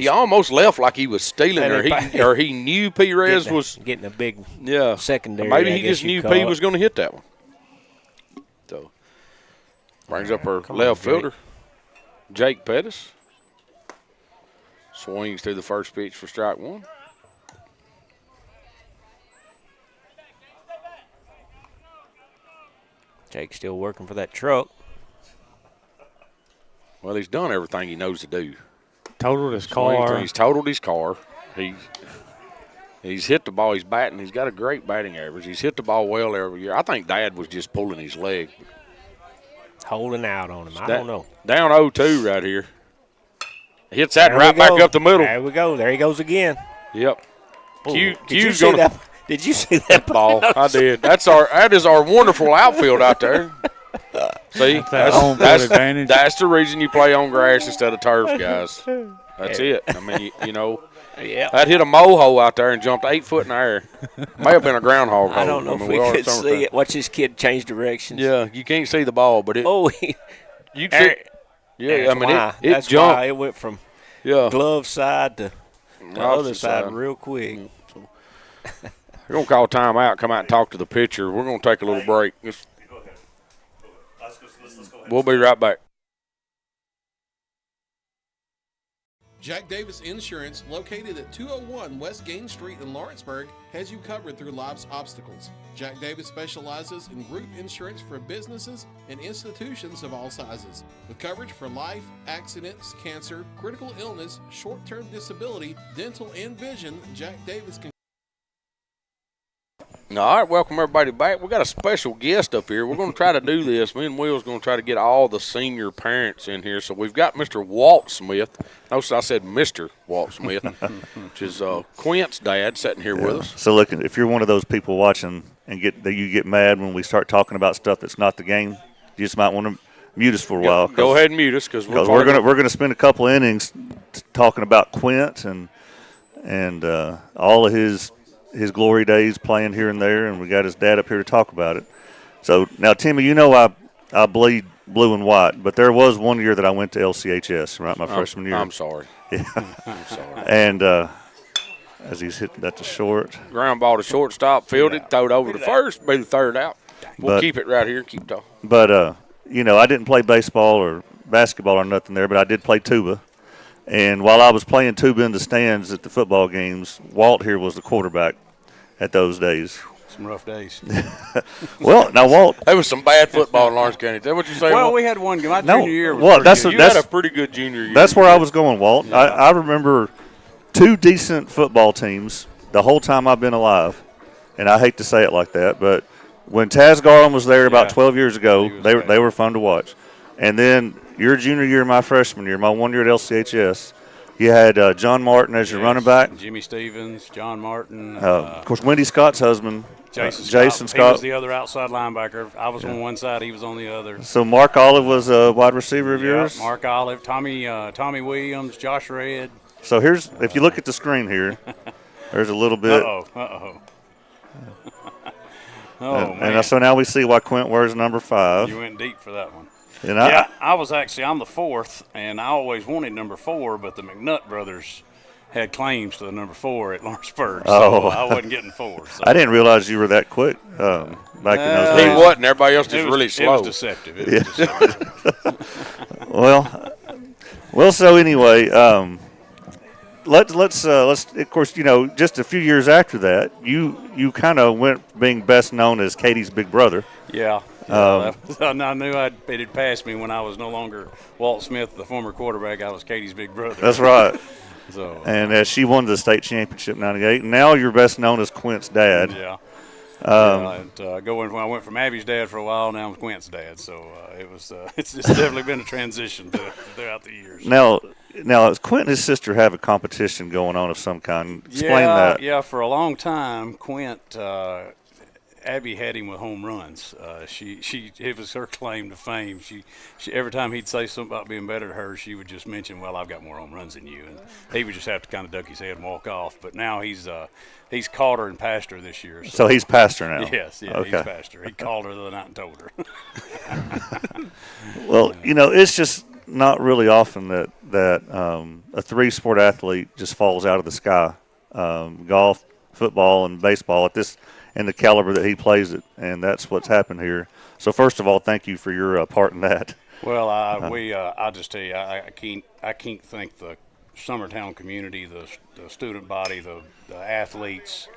almost left like he was stealing, or he knew Perez was getting a big secondary. Maybe he just knew P was going to hit that one. So brings up our left fielder, Jake Pettis. Swings through the first pitch for strike one. Jake's still working for that truck. Well, he's done everything he knows to do. Totaled his car. He's totaled his car. He's hit the ball. He's batting. He's got a great batting average. He's hit the ball well every year. I think Dad was just pulling his leg. Holding out on him. I don't know. Down 0-2 right here. Hits that right back up the middle. There we go. There he goes again. Yep. Q's gonna. Did you see that ball? I did. That is our wonderful outfield out there. See, that's the reason you play on grass instead of turf, guys. That's it. I mean, that hit a moho out there and jumped 8 foot in the air. May have been a groundhog. I don't know if we could see it. Watch this kid change directions. Yeah, you can't see the ball, but it. You can. Yeah, I mean it jumped. Why it went from glove side to the other side real quick. We're going to call timeout, come out and talk to the pitcher. We're going to take a little break. We'll be right back. Jack Davis Insurance, located at 201 West Gain Street in Lawrenceburg, has you covered through life's obstacles. Jack Davis specializes in group insurance for businesses and institutions of all sizes, with coverage for life, accidents, cancer, critical illness, short-term disability, dental, and vision. Jack Davis can. All right, welcome everybody back. We got a special guest up here. We're going to try to do this. Me and Will's going to try to get all the senior parents in here. So we've got Mr. Walt Smith. Notice I said Mr. Walt Smith, which is Quint's dad, sitting here with us. So look, if you're one of those people watching and you get mad when we start talking about stuff that's not the game, you just might want to mute us for a while. Go ahead and mute us because we're gonna spend a couple innings talking about Quint and all of his glory days playing here and there, and we got his dad up here to talk about it. So now, Timmy, I bleed blue and white, but there was one year that I went to LCHS, right, my freshman year. I'm sorry. Yeah. I'm sorry. And as he's hitting that to short. Ground ball to shortstop, fielded, throw it over to first, be the third out. We'll keep it right here, keep talking. But, I didn't play baseball or basketball or nothing there, but I did play tuba. And while I was playing tuba in the stands at the football games, Walt here was the quarterback at those days. Some rough days. Well, now, Walt. There was some bad football in Lawrence County. Is that what you're saying? Well, we had one. My junior year was pretty good. You had a pretty good junior year. That's where I was going, Walt. Yeah. I remember 2 decent football teams the whole time I've been alive. And I hate to say it like that, but when Taz Garland was there about 12 years ago, they were fun to watch. And then your junior year, my freshman year, my 1 year at LCHS, you had John Martin as your running back. Jimmy Stevens, John Martin. Of course, Wendy Scott's husband, Jason Scott. He was the other outside linebacker. I was on one side, he was on the other. So Mark Olive was a wide receiver of yours? Mark Olive, Tommy Williams, Josh Red. So if you look at the screen here, there's a little bit. And so now we see why Quint wears number 5. You went deep for that one. And I'm the 4th, and I always wanted number 4, but the McNutt brothers had claims to the number 4 at Lawrenceburg, so I wasn't getting 4. So. I didn't realize you were that quick back in those days. He wasn't. Everybody else was really slow. It was deceptive. Deceptive. Well, so anyway, let's of course, just a few years after that, you kind of went being best known as Katie's big brother. Yeah. I knew it had passed me when I was no longer Walt Smith, the former quarterback. I was Katie's big brother. That's right. And she won the state championship in '98. And now you're best known as Quint's dad. Yeah. When I went from Abby's dad for a while, now I'm Quint's dad. So it's definitely been a transition throughout the years. Now, Quint and his sister have a competition going on of some kind. Explain that. Yeah, for a long time, Quint Abby had him with home runs. It was her claim to fame. She every time he'd say something about being better than her, she would just mention, "Well, I've got more home runs than you," and he would just have to kind of duck his head and walk off. But now he's caught her and passed her this year. So he's passed her now. Yes, yeah, okay. He's passed her. He called her the other night and told her. Well, it's just not really often that a three-sport athlete just falls out of the sky. Golf, football, and baseball at this and the caliber that he plays it, and that's what's happened here. So first of all, thank you for your part in that. Well, I'll just tell you, I can't thank the Summertown community, the student body, the athletes.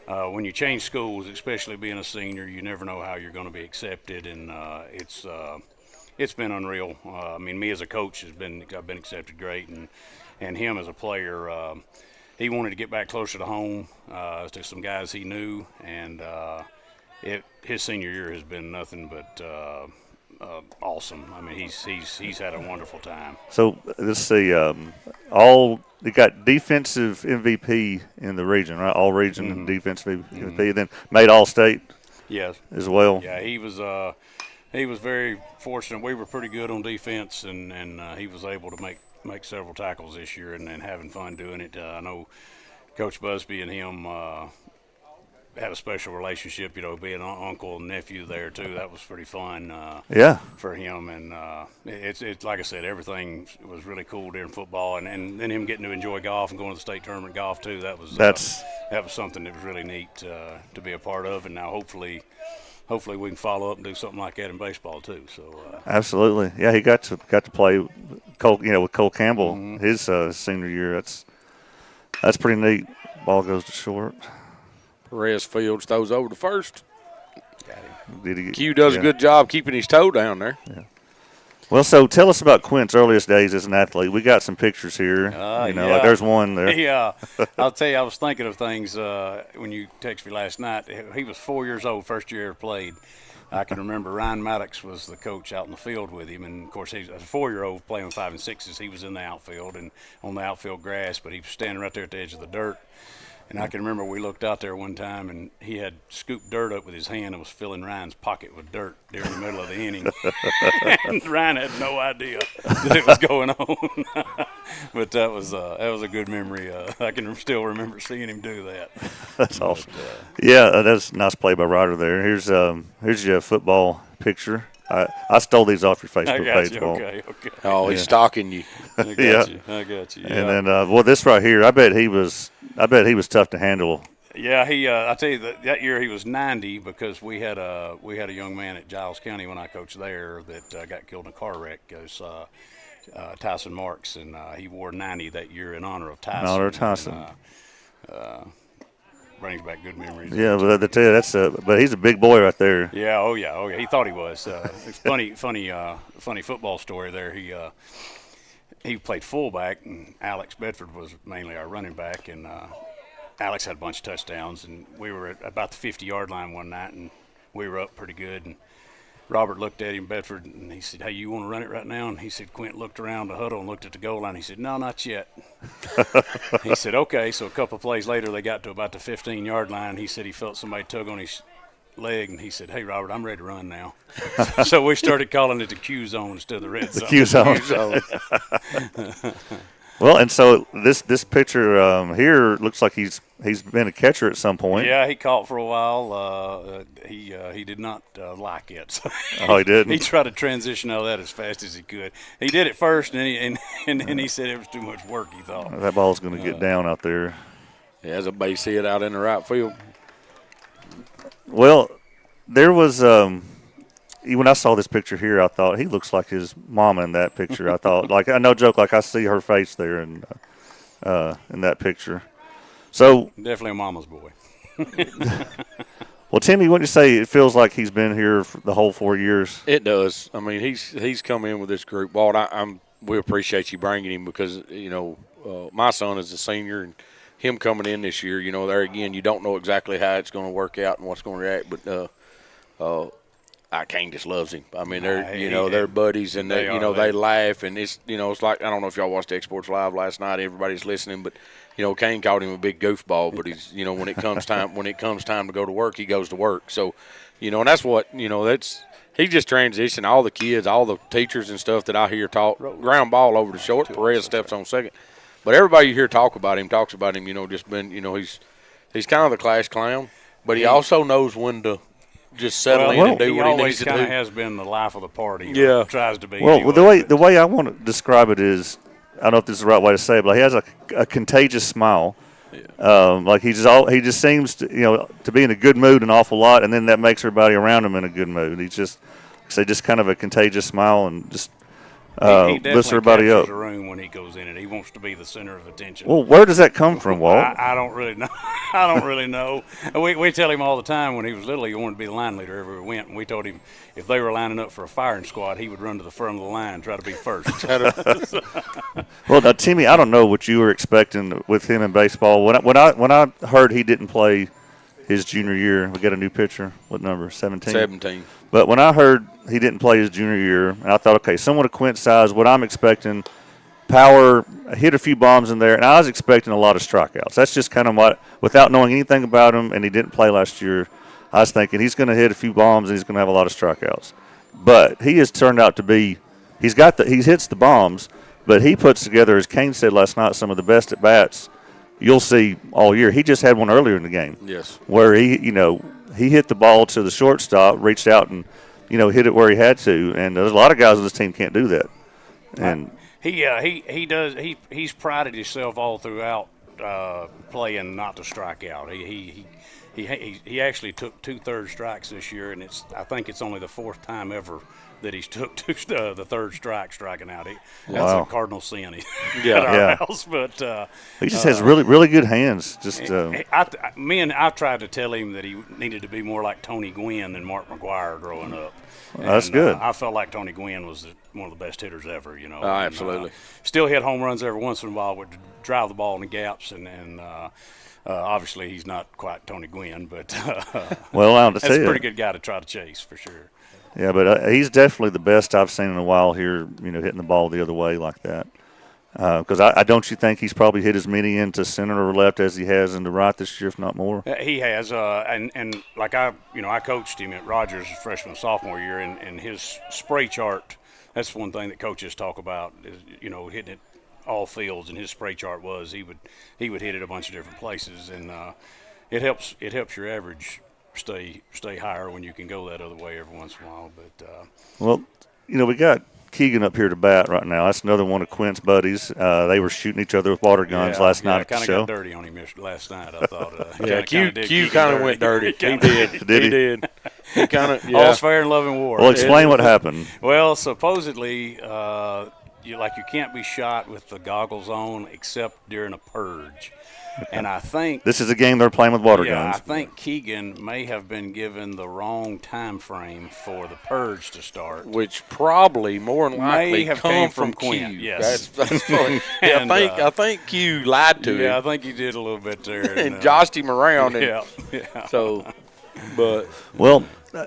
When you change schools, especially being a senior, you never know how you're going to be accepted, and it's been unreal. I mean, me as a coach I've been accepted great, and him as a player. He wanted to get back closer to home to some guys he knew, and his senior year has been nothing but awesome. I mean, he's had a wonderful time. So let's see, they got defensive MVP in the region, right? All region and defensive MVP, then made All-State. Yes. As well. Yeah, he was very fortunate. We were pretty good on defense, and he was able to make several tackles this year and having fun doing it. I know Coach Busby and him had a special relationship, being an uncle and nephew there too. That was pretty fun for him. And it's like I said, everything was really cool during football, and then him getting to enjoy golf and going to the state tournament golf too. That was something that was really neat to be a part of. And now hopefully we can follow up and do something like that in baseball too. So absolutely, yeah, he got to play Cole, with Cole Campbell his senior year. That's pretty neat. Ball goes to short. Perez Fields throws over to first. Got him. Q does a good job keeping his toe down there. Yeah. Well, so tell us about Quint's earliest days as an athlete. We got some pictures here. Like there's one there. Yeah, I'll tell you, I was thinking of things when you texted me last night. He was 4 years old, first year he played. I can remember Ryan Maddox was the coach out in the field with him, and of course he's a 4-year-old playing with 5 and 6s. He was in the outfield and on the outfield grass, but he was standing right there at the edge of the dirt. And I can remember we looked out there one time, and he had scooped dirt up with his hand and was filling Ryan's pocket with dirt during the middle of the inning. And Ryan had no idea that it was going on. But that was a good memory. I can still remember seeing him do that. That's awesome. That's a nice play by Ryder there. Here's your football picture. I stole these off your Facebook page, Paul. Okay. Oh, he's stalking you. I got you. Yeah. And then, this right here, I bet he was tough to handle. Yeah, I tell you that year he was 90 because we had a young man at Giles County when I coached there that got killed in a car wreck. It was Tyson Marks, and he wore 90 that year in honor of Tyson. Brings back good memories. Yeah, but I tell you, but he's a big boy right there. Yeah, oh yeah. He thought he was. It's funny football story there. He played fullback, and Alex Bedford was mainly our running back, and Alex had a bunch of touchdowns, and we were at about the 50-yard line one night, and we were up pretty good, and Robert looked at him, Bedford, and he said, "Hey, you want to run it right now?" And he said, Quint looked around the huddle and looked at the goal line. He said, "No, not yet." He said, "Okay." So a couple of plays later, they got to about the 15-yard line. He said he felt somebody tug on his leg, and he said, "Hey, Robert, I'm ready to run now." So we started calling it the Q zone instead of the red zone. The Q zone. Well, and so this picture here looks like he's been a catcher at some point. Yeah, he caught for a while. He did not like it. So oh, he didn't? He tried to transition out of that as fast as he could. He did it first, and then he said it was too much work, he thought. That ball's going to get down out there. He has a base hit out in the right field. Well, there was when I saw this picture here, I thought he looks like his mama in that picture. I thought, no joke, I see her face there in that picture. So definitely a mama's boy. Well, Timmy, what do you say? It feels like he's been here for the whole 4 years. It does. I mean, he's come in with this group. Walt, we appreciate you bringing him because my son is a senior and him coming in this year. There again, you don't know exactly how it's going to work out and what's going to react, but Kane just loves him. I mean, they're buddies, and they laugh, and it's like, I don't know if y'all watched X Sports Live last night. Everybody's listening, but Kane called him a big goofball. But he's when it comes time to go to work, he goes to work. So, and that's what he just transitioned. All the kids, all the teachers and stuff that I hear talk ground ball over the short. Perez steps on second, but everybody you hear talks about him. Just been he's kind of the class clown, but he also knows when to just settle in and do what he needs to do. He always kind of has been the life of the party. Yeah. Tries to be. Well, anyway. the way I want to describe it is, I don't know if this is the right way to say it, but he has a contagious smile. Like he just seems to be in a good mood an awful lot, and then that makes everybody around him in a good mood. He's just kind of a contagious smile and just he lifts everybody up. The room when he goes in it, he wants to be the center of attention. Well, where does that come from, Walt? I don't really know. I don't really know. We tell him all the time when he was little he wanted to be the line leader everywhere we went, and we told him if they were lining up for a firing squad, he would run to the front of the line, try to be first. Well, now, Timmy, I don't know what you were expecting with him in baseball. When I heard he didn't play his junior year, we got a new pitcher. What number? 17? 17. But when I heard he didn't play his junior year, and I thought, okay, someone of Quint's size, what I'm expecting, power, hit a few bombs in there, and I was expecting a lot of strikeouts. That's just kind of what, without knowing anything about him, and he didn't play last year, I was thinking he's going to hit a few bombs and he's going to have a lot of strikeouts. But he has turned out to be, he hits the bombs, but he puts together, as Kane said last night, some of the best at-bats you'll see all year. He just had one earlier in the game. Yes. Where he hit the ball to the shortstop, reached out and, hit it where he had to. And there's a lot of guys on this team can't do that. And he does. He's prided himself all throughout playing not to strike out. He actually took 2/3 strikes this year, and I think it's only the 4th time ever that he's took the 3rd strike striking out. That's a cardinal sin at our house. But he just has really, really good hands. I've tried to tell him that he needed to be more like Tony Gwynn than Mark McGwire growing up. That's good. I felt like Tony Gwynn was one of the best hitters ever. Absolutely. Still hit home runs every once in a while, would drive the ball in the gaps, and obviously he's not quite Tony Gwynn, but that's a pretty good guy to try to chase for sure. Yeah, but he's definitely the best I've seen in a while here, hitting the ball the other way like that. Because I don't you think he's probably hit as many into center or left as he has into right this year, if not more? He has, and like I coached him at Rogers freshman sophomore year, and his spray chart. That's one thing that coaches talk about is hitting it all fields, and his spray chart was he would hit it a bunch of different places, and it helps your average stay higher when you can go that other way every once in a while. But we got Keegan up here to bat right now. That's another one of Quint's buddies. They were shooting each other with water guns last night at the show. Kind of got dirty on him last night, I thought. Q kind of went dirty. He did. Did he? Did. He kind of. Yeah. All's fair in love and war. Well, explain what happened. Well, supposedly, you can't be shot with the goggles on except during a purge. Okay. And I think this is a game they're playing with water guns. I think Keegan may have been given the wrong time frame for the purge to start, which probably more than likely may have come from Q. Quinn. Yes, that's funny. And, I think Q lied to him. Yeah, I think he did a little bit there, and jossed him around. Yeah. So, but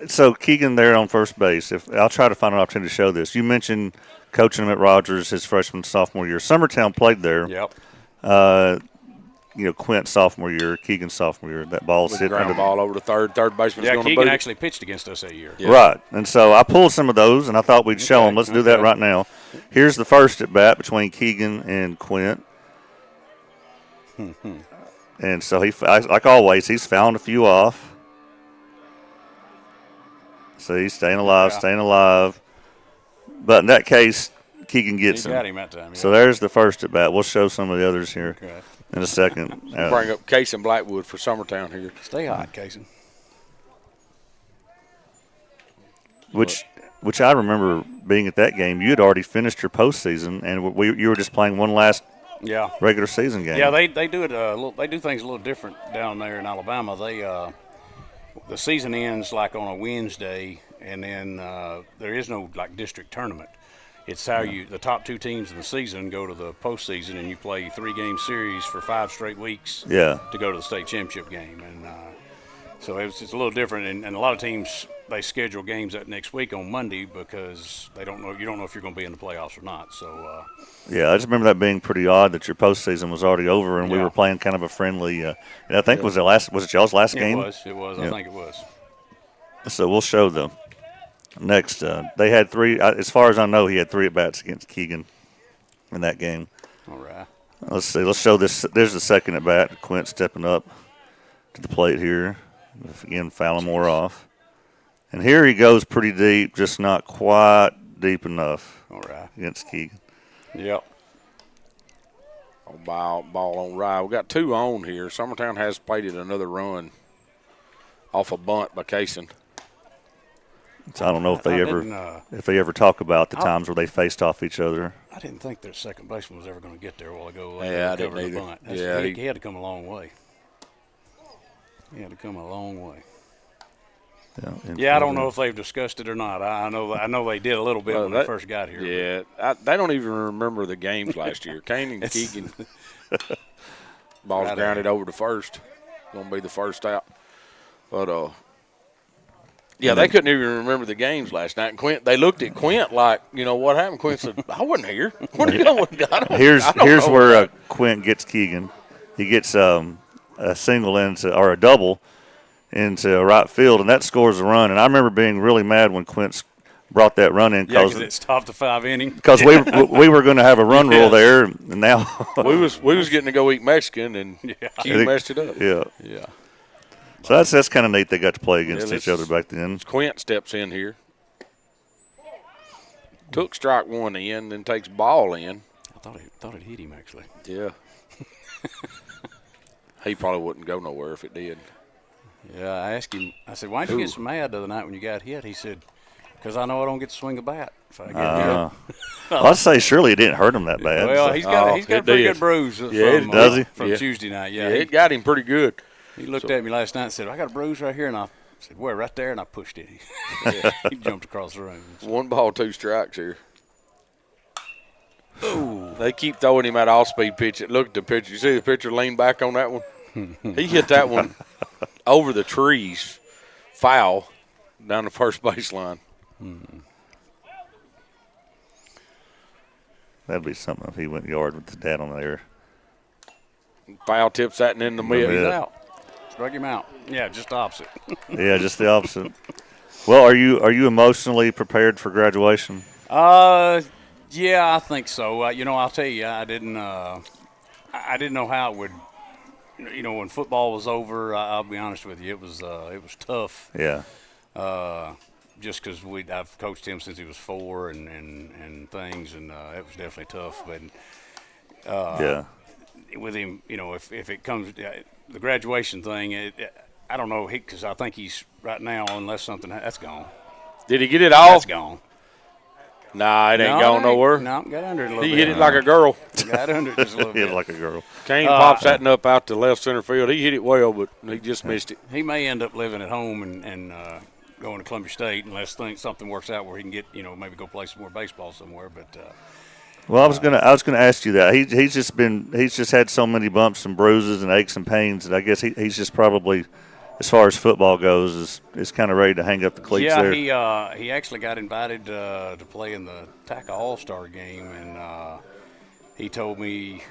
so Keegan there on first base. If I'll try to find an opportunity to show this. You mentioned coaching him at Rogers his freshman sophomore year. Summertown played there. Yep. Quint sophomore year, Keegan sophomore year. That ball hit under the ball over the third baseman's going to Keegan actually pitched against us that year. Yeah. Right, and so I pulled some of those, and I thought we'd show them. Let's do that right now. Here's the first at bat between Keegan and Quint. And so like always, he's found a few off. So he's staying alive. But in that case, Keegan gets him. Got him that time. Yeah. So there's the first at bat. We'll show some of the others here in a second. Bring up Case and Blackwood for Summertown here. Stay hot, Case. Which I remember being at that game. You had already finished your postseason, and you were just playing one last regular season game. Yeah, they do it. They do things a little different down there in Alabama. They the season ends like on a Wednesday, and then there is no district tournament. It's how the top 2 teams in the season go to the postseason, and you play 3-game series for 5 straight weeks. Yeah. To go to the state championship game, and So it's a little different, and a lot of teams they schedule games that next week on Monday because you don't know if you're going to be in the playoffs or not. So yeah, I just remember that being pretty odd that your postseason was already over and we Yeah. were playing kind of a friendly. And I think was it y'all's last game? It was. I think it was. So we'll show them next. They had 3. As far as I know, he had 3 at bats against Keegan in that game. All right. Let's see. Let's show this. There's the second at bat. Quint stepping up to the plate here. Again, Fallamore off. And here he goes pretty deep, just not quite deep enough. All right. Against Keegan. Yep. Ball on right. We got 2 on here. Summertown has plated another run off a bunt by Kaysen. So I don't know if they ever talk about the times where they faced off each other. I didn't think their second baseman was ever going to get there a while ago. Yeah, I didn't either. Bunt. Yeah, he had to come a long way. He had to come a long way. Yeah, I don't know if they've discussed it or not. I know they did a little bit when they first got here. Yeah, they don't even remember the games last year. Kane and Keegan. Ball's grounded over to first. Going to be the first out. But, yeah, they couldn't even remember the games last night. And they looked at Quint like, what happened? Quint said, I wasn't here. What are you doing? Here's where Quint gets Keegan. He gets a single or a double into right field, and that scores a run. And I remember being really mad when Quint brought that run in because it's top to 5 inning. Because we were going to have a run rule there, and now we was getting to go eat Mexican, and Q messed it up. Yeah. So that's kind of neat. They got to play against each other back then. Quint steps in here. Took strike 1 in, then takes ball in. I thought it hit him actually. Yeah. He probably wouldn't go nowhere if it did. Yeah, I asked him. I said, "Why didn't you get so mad the other night when you got hit?" He said, "Because I know I don't get to swing a bat if I get hit." Well, I'd say surely it didn't hurt him that bad. Well, he's got a pretty good bruise. Does he? From Tuesday night? Yeah, it got him pretty good. He looked at me last night and said, "I got a bruise right here," and I said, "Where?" Right there, and I pushed it. He jumped across the room. 1 ball, 2 strikes here. Ooh. They keep throwing him at all-speed pitch. Look at the pitcher. You see the pitcher lean back on that one? He hit that one over the trees, foul, down the first baseline. That'd be something if he went yard with his dad on there. Foul tips that in the middle. He's out. Struck him out. Yeah, just the opposite. Yeah, just the opposite. Well, are you emotionally prepared for graduation? Yeah, I think so. I'll tell you, I didn't know how it would. When football was over, I'll be honest with you, it was tough. Yeah. Just because I've coached him since he was 4 and things, and it was definitely tough. But with him, if it comes the graduation thing, I don't know, because I think he's right now, unless something that's gone. Did he get it off? That's gone. Nah, it ain't gone nowhere. No, got under it a little bit. He hit it like a girl. Got under it just a little bit. Hit it like a girl. Kane pops that up out to left center field. He hit it well, but he just missed it. He may end up living at home and going to Columbia State unless something works out where he can get, maybe go play some more baseball somewhere. But well, I was gonna ask you that. He's just had so many bumps and bruises and aches and pains that I guess he's just probably, as far as football goes, is kind of ready to hang up the cleats there. Yeah, he actually got invited to play in the TACA All-Star game, and he told me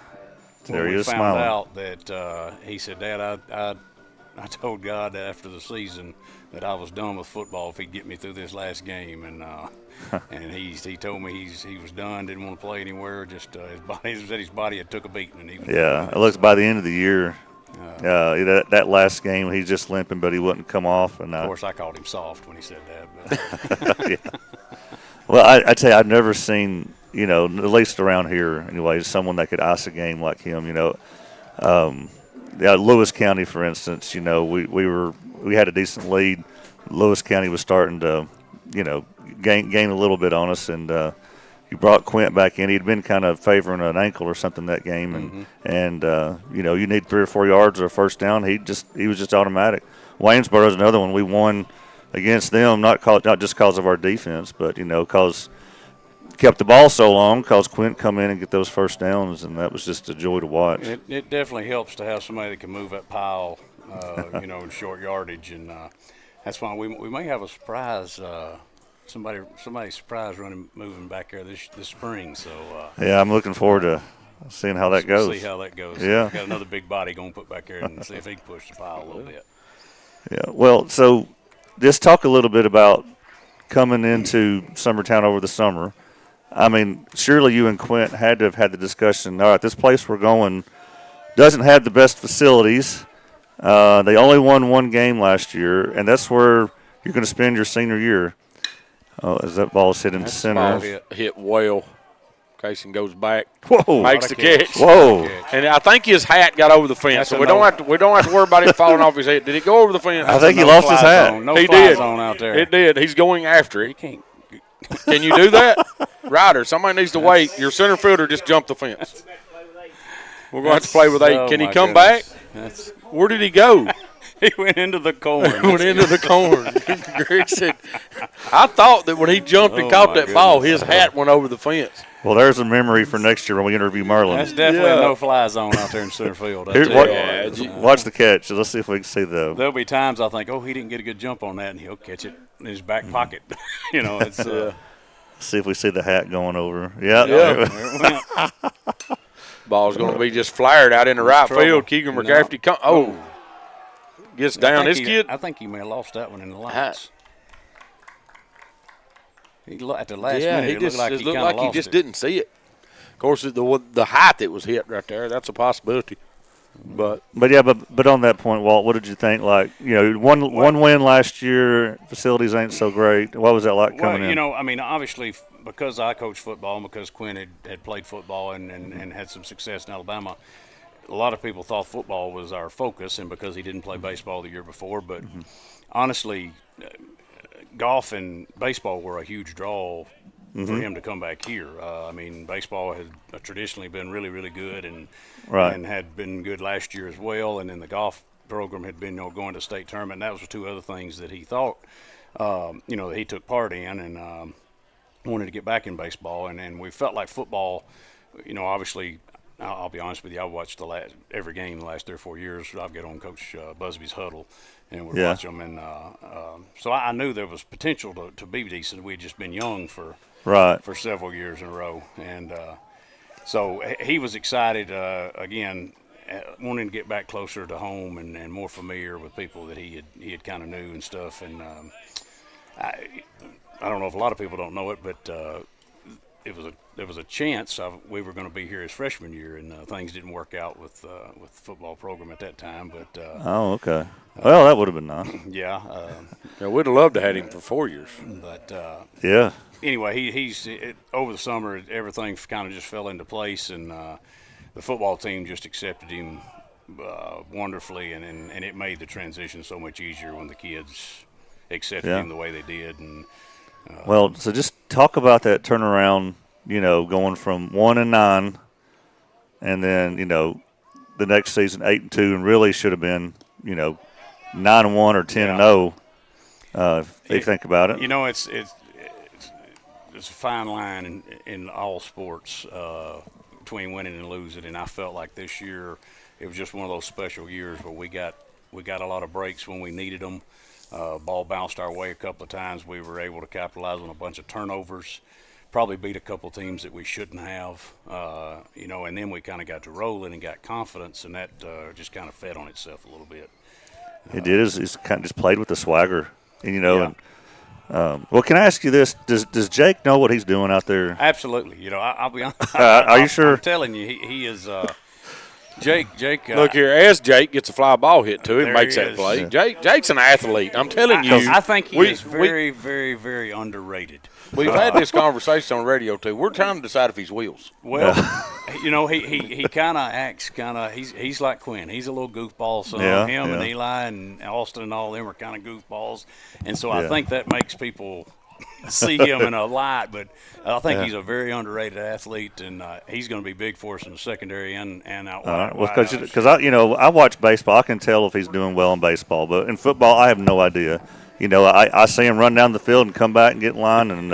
when we found out that he said, "Dad, I told God that after the season that I was done with football if he'd get me through this last game," and and he told me he was done, didn't want to play anywhere. Just his body had took a beating, and he was it looks by the end of the year. That last game, he's just limping, but he wouldn't come off. And of course, I called him soft when he said that. But. Yeah. Well, I tell you, I've never seen, at least around here, anyway, someone that could ice a game like him. Lewis County, for instance, we had a decent lead. Lewis County was starting to, gain a little bit on us, and you brought Quint back in. He'd been kind of favoring an ankle or something that game, and you need 3 or 4 yards or a first down. He was just automatic. Waynesboro's another one. We won against them, not just because of our defense, but because kept the ball so long, because Quint come in and get those first downs, and that was just a joy to watch. It definitely helps to have somebody that can move that pile in short yardage, and that's why we may have a surprise. Somebody surprise moving back there this spring. So yeah, I'm looking forward to seeing how that goes. See how that goes. Yeah, got another big body going to put back there and see if he can push the pile a little bit. Yeah. Well, so just talk a little bit about coming into Summertown over the summer. I mean, surely you and Quint had to have had the discussion. All right, this place we're going doesn't have the best facilities. They only won one game last year, and that's where you're going to spend your senior year. Oh, as that ball's hit in center. Hit well. Casey goes back. Whoa! Makes the catch. Whoa! And I think his hat got over the fence, so we don't have to worry about it falling off his head. Did it go over the fence? I think he lost his hat. He did. Out there. It did. He's going after it. Can you do that? Ryder, somebody needs to wait. Your center fielder just jumped the fence. We're going to have to play with 8. Can he come back? Where did he go? He went into the corn. Greg said, I thought that when he jumped and caught that ball, his hat went over the fence. Well, there's a memory for next year when we interview Merlin. That's definitely a no-fly zone out there in center field. Watch the catch. Let's see if we can see There'll be times I think, he didn't get a good jump on that, and he'll catch it in his back pocket. It's see if we see the hat going over. Yeah. Ball's going to be just flared out in the right field. Keegan McCafferty gets down. This kid. I think he may have lost that one in the lights. At the last minute, it looked like he just didn't see it. Of course, the height that was hit right there, that's a possibility. But on that point, Walt, what did you think? Like, one win last year, facilities ain't so great. What was that like coming in? I mean, obviously, because I coached football and because Quinn had played football and had some success in Alabama, a lot of people thought football was our focus, and because he didn't play baseball the year before. But honestly, golf and baseball were a huge draw for him to come back here. I mean, baseball had traditionally been really, really good and had been good last year as well. And then the golf program had been going to state tournament. And that was two other things that he thought, that he took part in and wanted to get back in baseball. And we felt like football, obviously, I'll be honest with you, I watched every game the last 3 or 4 years. I'll get on Coach Busby's huddle and we'd watch them. And so I knew there was potential to be decent. We had just been young for several years in a row. And so he was excited, again, wanting to get back closer to home and more familiar with people that he had kind of knew and stuff. And I don't know if a lot of people don't know it, but there was a chance we were going to be here his freshman year, and things didn't work out with the football program at that time. But okay. Well, that would have been nice. Yeah. We'd have loved to have him for 4 years. But anyway, he's over the summer, everything kind of just fell into place, and the football team just accepted him wonderfully, and it made the transition so much easier when the kids accepted him the way they did. And so just talk about that turnaround, going from 1-9 and then, the next season 8-2 and really should have been, 9-1 or 10-0 if you think about it. It's a fine line in all sports between winning and losing, and I felt like this year it was just one of those special years where we got a lot of breaks when we needed them. Ball bounced our way a couple of times. We were able to capitalize on a bunch of turnovers, probably beat a couple of teams that we shouldn't have, and then we kind of got to rolling and got confidence, and that just kind of fed on itself a little bit. It did. It's kind of just played with the swagger, and well, can I ask you this? Does Jake know what he's doing out there? Absolutely. I'll be honest. Are you sure? I'm telling you, he is. Jake. Look here, as Jake gets a fly ball hit to him, makes that play. Yeah. Jake's an athlete. I'm telling you. I think he is very, very, very underrated. We've had this conversation on radio too. We're trying to decide if he's wheels. Well, he kind of acts he's like Quinn. He's a little goofball. So him and Eli and Austin and all them are kind of goofballs, and so I think that makes people see him in a light. But I think he's a very underrated athlete, and he's going to be big for us in the secondary and out wide. Well, because I watch baseball, I can tell if he's doing well in baseball, but in football, I have no idea. I see him run down the field and come back and get in line, and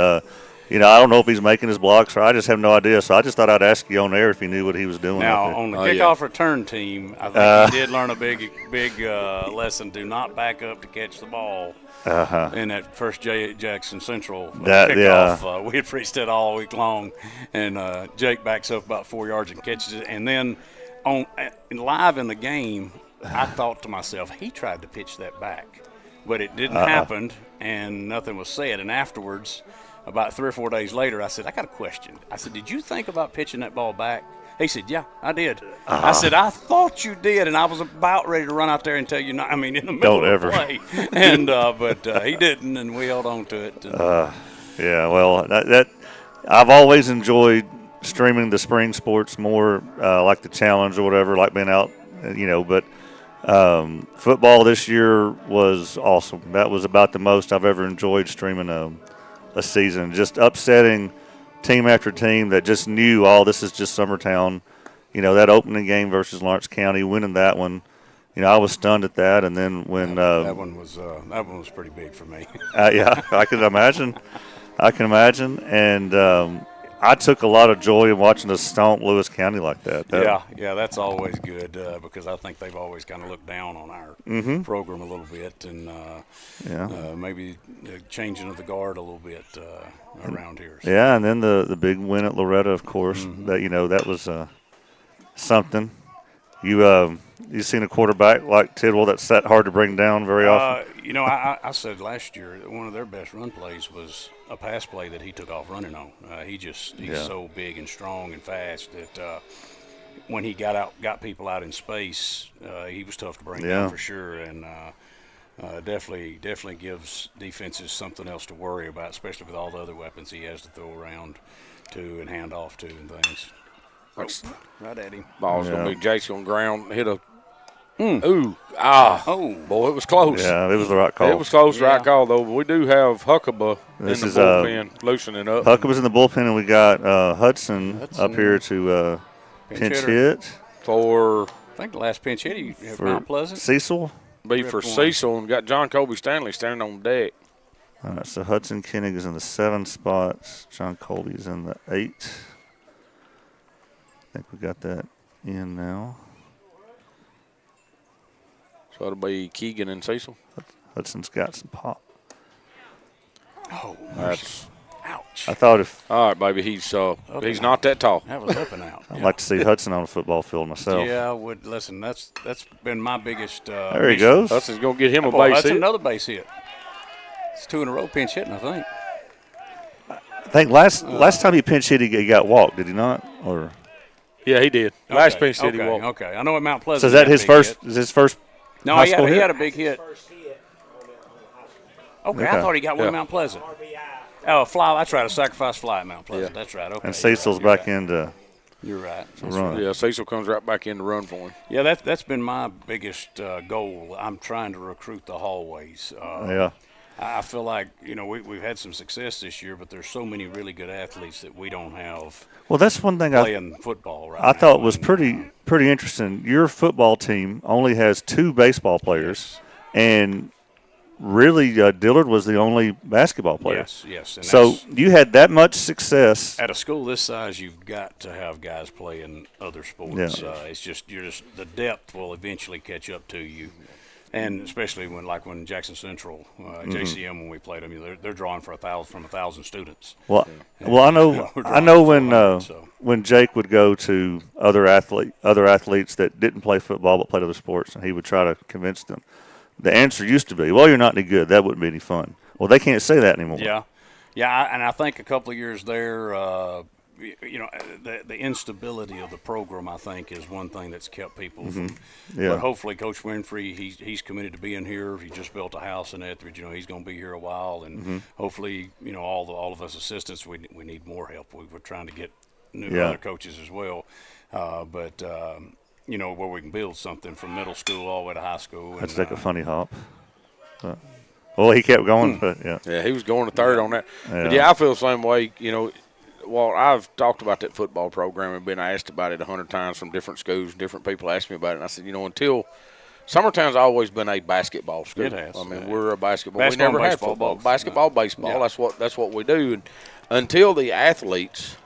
I don't know if he's making his blocks, or I just have no idea. So I just thought I'd ask you on air if he knew what he was doing. Now, out there. on the kickoff return team, I think he did learn a big lesson. Do not back up to catch the ball. In that first Jackson Central kickoff. We had preached it all week long, and Jake backs up about 4 yards and catches it. And then live in the game, I thought to myself, he tried to pitch that back. But it didn't happen, and nothing was said. And afterwards, about 3 or 4 days later, I said, I got a question. I said, did you think about pitching that ball back? He said, yeah, I did. I said, I thought you did, and I was about ready to run out there and tell you not. I mean, in the middle of the play. And but he didn't, and we held on to it. Yeah, well, that I've always enjoyed streaming the spring sports more, like the challenge or whatever, like being out, but football this year was awesome. That was about the most I've ever enjoyed streaming a season. Just upsetting team after team that just knew, this is just Summertown. That opening game versus Lawrence County, winning that one, I was stunned at that. And then when that one was pretty big for me. Yeah, I can imagine. And I took a lot of joy in watching us stomp Lewis County like that. Yeah, that's always good because I think they've always kind of looked down on our program a little bit, and maybe changing of the guard a little bit around here. So. Yeah, and then the big win at Loretta, of course. That was something. You seen a quarterback like Tidwell that's that hard to bring down very often? I said last year that one of their best run plays was a pass play that he took off running on. He's so big and strong and fast that when he got people out in space, he was tough to bring down for sure. And definitely gives defenses something else to worry about, especially with all the other weapons he has to throw around to and hand off to and things. Right at him. Ball's going to be Jason on ground, hit a boy, it was close. Yeah, it was the right call. It was close, right call, though. But we do have Huckabee in the bullpen loosening up. Huckabee's in the bullpen, and we got Hudson up here to pinch hit. For, I think the last pinch hit he had Mount Pleasant. Cecil? Be for Cecil, and got John Colby Stanley standing on deck. All right, so Hudson Koenig is in the 7 spots. John Colby's in the 8. I think we got that in now. So it'll be Keegan and Cecil. Hudson's got some pop. Oh, that's ouch. I thought all right, baby, he's not that tall. That was up and out. I'd like to see Hudson on a football field myself. Yeah, I would. Listen, that's been my biggest. There he goes. Hudson's gonna get him a base hit. That's another base hit. It's 2 in a row pinch hitting, I think. I think last time he pinch hit, he got walked. Did he not? Or yeah, he did. Last pinch hit, he walked. Okay, I know at Mount Pleasant. So is that his first? Is his first? No, he had a big hit. Okay, I thought he got one at Mount Pleasant. Oh, a fly. That's right, a sacrifice fly at Mount Pleasant. That's right. Okay. And Cecil's back into. You're right. Run. Yeah, Cecil comes right back in to run for him. Yeah, that's been my biggest goal. I'm trying to recruit the hallways. I feel like we've had some success this year, but there's so many really good athletes that we don't have. Well, that's one thing playing football right I thought was pretty interesting. Your football team only has 2 baseball players, and really Dillard was the only basketball player. Yes. And so you had that much success. At a school this size, you've got to have guys playing other sports. Yeah. It's just the depth will eventually catch up to you. And especially when Jackson Central, JCM, when we played them, they're drawing from 1,000 students. Well, I know when Jake would go to other athletes that didn't play football but played other sports, and he would try to convince them. The answer used to be, "Well, you're not any good. That wouldn't be any fun." Well, they can't say that anymore. Yeah, and I think a couple of years there, the instability of the program, I think, is one thing that's kept people from. Yeah. But hopefully, Coach Winfrey, he's committed to being here. He just built a house in Etheridge. He's going to be here a while, and hopefully, all of us assistants, we need more help. We're trying to get other coaches as well, but where we can build something from middle school all the way to high school. That's like a funny hop. Well, he kept going, but Yeah, he was going to third on that. But I feel the same way. Well, I've talked about that football program and been asked about it 100 times from different schools. Different people ask me about it. And I said, until Summertown's always been a basketball school. It has. I mean, we're a basketball. Basketball we never and had baseball football. both. Basketball, baseball. Yeah. That's what we do. And until the athletes,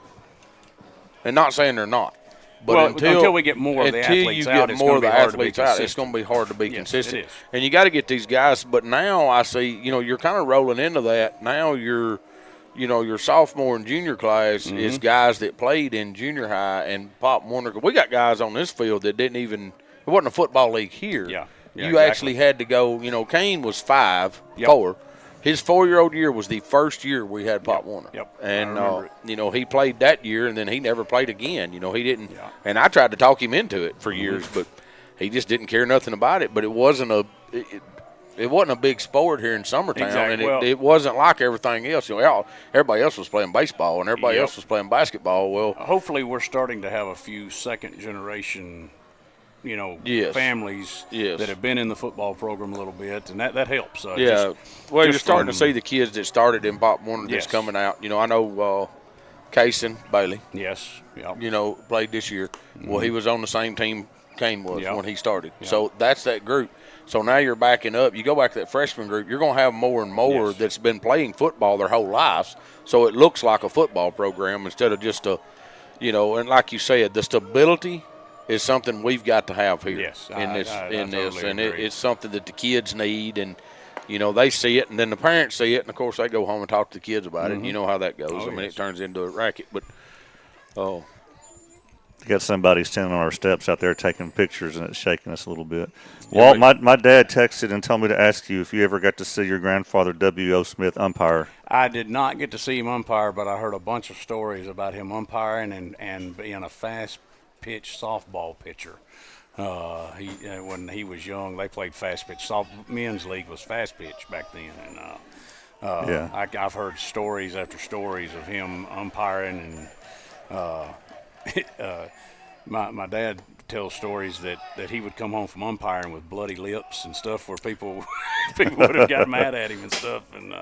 and not saying they're not, but Well, until we get more of the until athletes you out, get it's more gonna of the be hard to be athletes out, it's consistent. going to be hard to be Yes, consistent. it is. And you got to get these guys. But now I see, you're kind of rolling into that. Now your sophomore and junior class Mm-hmm. is guys that played in junior high and Pop Warner. We got guys on this field that didn't even. It wasn't a football league here. Yeah, you exactly. actually had to go. Kane was 4. His 4-year-old year was the first year we had Pop Warner. Yep. And, I remember he played that year, and then he never played again. He didn't. Yeah. And I tried to talk him into it for Mm-hmm. years, but he just didn't care nothing about it. But it wasn't it wasn't a big sport here in Summertown, Exactly. and it wasn't like everything else. Everybody else was playing baseball, and everybody Yep. else was playing basketball. Well, hopefully we're starting to have a few second generation, Yes. families Yes. that have been in the football program a little bit, and that helps. yeah. Well, you're just starting to from- see the kids that started in Pop Warner that's Yes. coming out. I know Kaysen Bailey. Yes. Yep. Played this year. Well, he was on the same team Kane was Yeah. when he started. Yeah. So that's that group. So now you're backing up. You go back to that freshman group, you're going to have more and more Yes. that's been playing football their whole lives. So it looks like a football program instead of just and like you said, the stability is something we've got to have here Yes, in this. I And totally agree. it's something that the kids need, and they see it, and then the parents see it, and of course they go home and talk to the kids about it. And you know how that goes. Oh, I mean, yes. it turns into a racket. But Got somebody standing on our steps out there taking pictures, and it's shaking us a little bit. Walt, my dad texted and told me to ask you if you ever got to see your grandfather, W.O. Smith, umpire. I did not get to see him umpire, but I heard a bunch of stories about him umpiring and being a fast pitch softball pitcher. When he was young, they played fast pitch. Men's league was fast pitch back then, and Yeah. I've heard stories after stories of him umpiring, and my dad tells stories that he would come home from umpiring with bloody lips and stuff, where people would have got mad at him and stuff, and.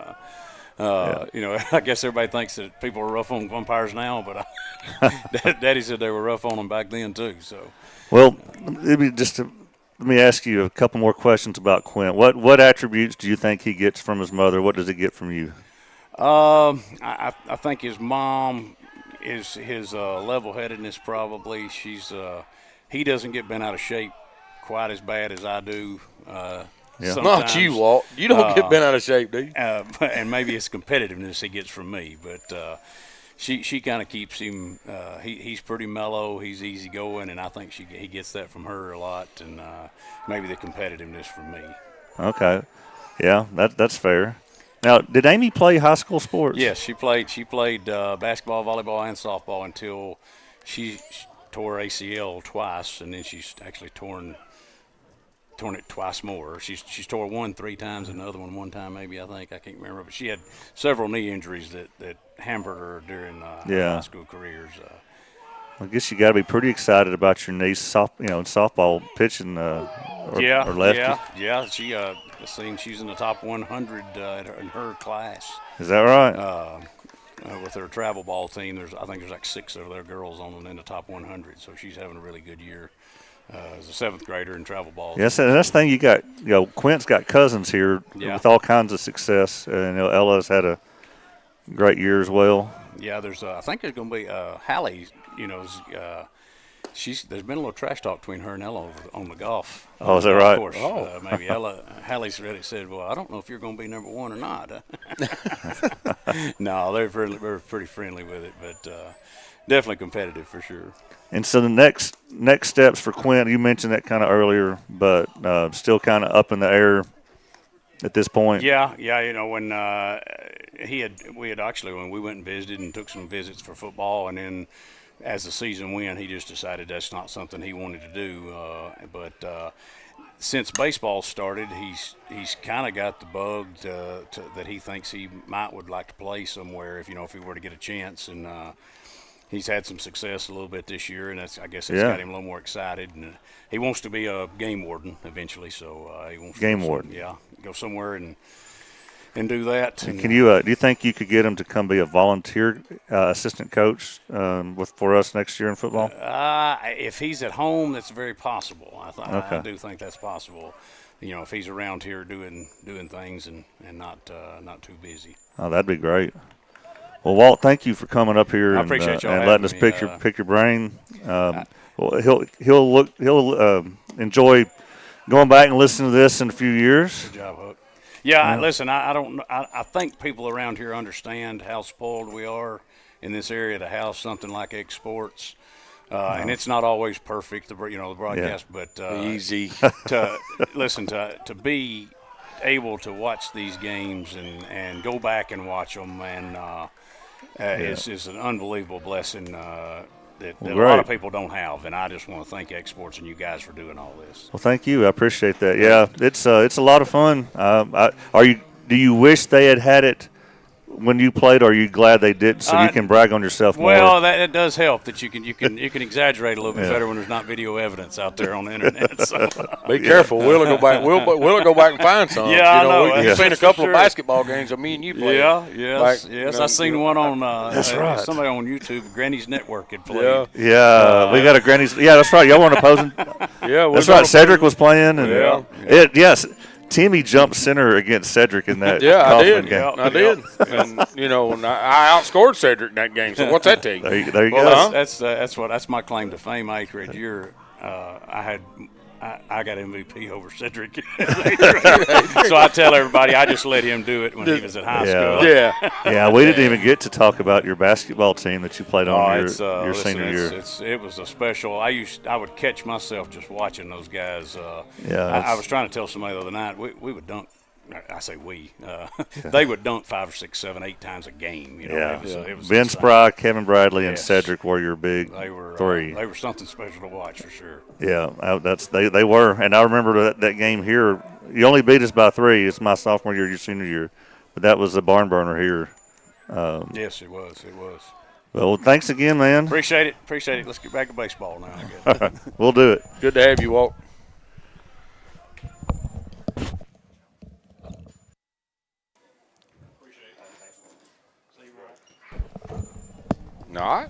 I guess everybody thinks that people are rough on umpires now, but Daddy said they were rough on them back then too. So, well, let me ask you a couple more questions about Quint. What attributes do you think he gets from his mother? What does he get from you? I think his mom is his level-headedness. Probably he doesn't get bent out of shape quite as bad as I do. Yeah. not you, Walt. You don't get bent out of shape, do you? And maybe it's competitiveness he gets from me, but she kind of keeps him. He's pretty mellow. He's easygoing, and I think he gets that from her a lot, and maybe the competitiveness from me. Okay, yeah, that's fair. Now, did Amy play high school sports? Yes, she played basketball, volleyball, and softball until she tore ACL twice, and then she's actually torn it twice more. She's tore one 3 times and the other one time maybe, I think. I can't remember. But she had several knee injuries that hampered her during her high school careers. I guess you got to be pretty excited about your niece, softball pitching or lefty. Yeah. She's in the top 100 in her class. Is that right? With her travel ball team, I think there's like 6 of their girls on them in the top 100. So she's having a really good year. As a 7th grader in travel ball. Yes, and that's the thing. You got, Quint's got cousins here with all kinds of success. And Ella's had a great year as well. Yeah, I think there's going to be Hallie. There's been a little trash talk between her and Ella on the golf. Oh, is that right? Course. Maybe Hallie's really said, "Well, I don't know if you're going to be number 1 or not." No, they're pretty friendly with it, but definitely competitive for sure. And so the next steps for Quint, you mentioned that kind of earlier, but still kind of up in the air at this point. Yeah. When we had actually, when we went and visited and took some visits for football, and then as the season went, he just decided that's not something he wanted to do. But since baseball started, he's kind of got the bug that he thinks he would like to play somewhere if he were to get a chance, and he's had some success a little bit this year, and I guess it's got him a little more excited. And he wants to be a game warden eventually, so he wants game warden. Yeah, go somewhere and do that. And can you do you think you could get him to come be a volunteer assistant coach for us next year in football? If he's at home, that's very possible. Okay. I do think that's possible. If he's around here doing things and not too busy. Oh, that'd be great. Well, Walt, thank you for coming up here and letting us pick your brain. Well, he'll enjoy going back and listening to this in a few years. Good job, Hook. Yeah, listen, I think people around here understand how spoiled we are in this area to have something like X Sports. And it's not always perfect, the broadcast, but easy to be able to watch these games and go back and watch them, and is an unbelievable blessing that a lot of people don't have. And I just want to thank X Sports and you guys for doing all this. Well, thank you. I appreciate that. Yeah, it's a lot of fun. Do you wish they had it when you played, or are you glad they didn't, so you can brag on yourself more? Well, that does help that you can exaggerate a little bit better when there's not video evidence out there on the internet. So. Be careful. We'll go back. We'll go back and find some. Yeah, I know. We've seen a couple of basketball games of me and you played. Yes. I seen one on somebody on YouTube. Granny's Network had played. Yeah, we got a Granny's. Yeah, that's right. Y'all weren't opposing. That's right. Cedric was playing, and yes. Timmy jumped center against Cedric in that Kaufman game. I did. And I outscored Cedric in that game. So what's that tell you? There you go. That's my claim to fame, Acreage. I got MVP over Cedric. So I tell everybody I just let him do it when he was at high school. Yeah, we didn't even get to talk about your basketball team that you played on your senior year. It was a special. I would catch myself just watching those guys. I was trying to tell somebody the other night we would dunk. I say we. They would dunk 5 or 6, 7, 8 times a game. It was Ben Spry, Kevin Bradley, and Cedric were your big three. They were something special to watch for sure. Yeah, they were. And I remember that game here. You only beat us by 3. It's my sophomore year, your senior year. But that was a barn burner here. Yes, it was. It was. Well, thanks again, man. Appreciate it. Let's get back to baseball now, I guess. We'll do it. Good to have you, Walt. All right.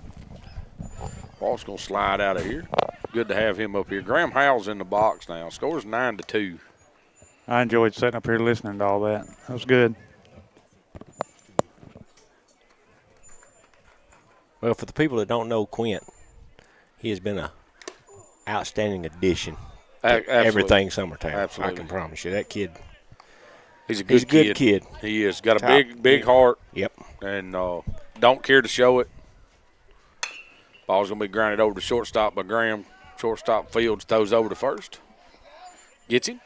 Walt's going to slide out of here. Good to have him up here. Graham Howell's in the box now. Scores 9-2. I enjoyed sitting up here listening to all that. That was good. Well, for the people that don't know Quint, he has been an outstanding addition to everything Summertown. Absolutely. I can promise you. That kid, he's a good kid. He is. Got a big heart. Yep. And don't care to show it. Ball's going to be grounded over to shortstop by Graham. Shortstop Fields throws over to first. Gets him.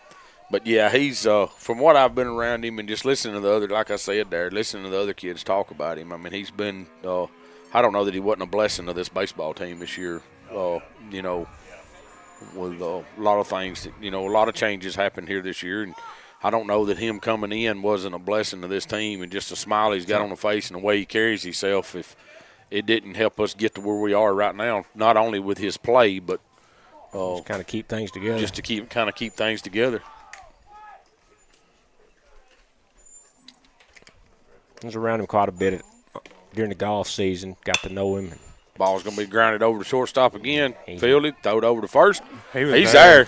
But, yeah, he's from what I've been around him and just listening to the other, like I said there, listening to the other kids talk about him, I mean, he's been I don't know that he wasn't a blessing to this baseball team this year, with a lot of things, a lot of changes happened here this year. And I don't know that him coming in wasn't a blessing to this team, and just the smile he's got on the face and the way he carries himself, if it didn't help us get to where we are right now, not only with his play, but just kind of keep things together. Just to keep things together. I was around him quite a bit during the golf season. Got to know him. Ball's going to be grounded over to shortstop again. Fielded, throw it over to first. He's there.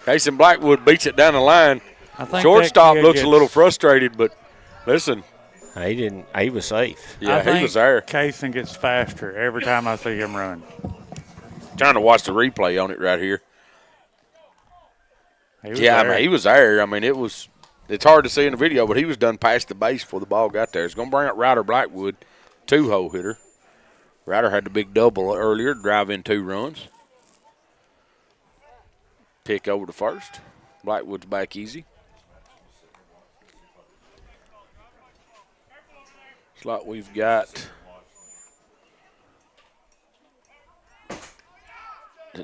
Casey Blackwood beats it down the line. Shortstop looks a little frustrated, but listen. He didn't. He was safe. Yeah, he was there. Kaysen gets faster every time I see him run. Trying to watch the replay on it right here. He was there. He was there. I mean, it's hard to see in the video, but he was done past the base before the ball got there. It's going to bring up Ryder Blackwood, 2-hole hitter. Ryder had the big double earlier, drive in 2 runs. Pick over to first. Blackwood's back easy. It's like we've got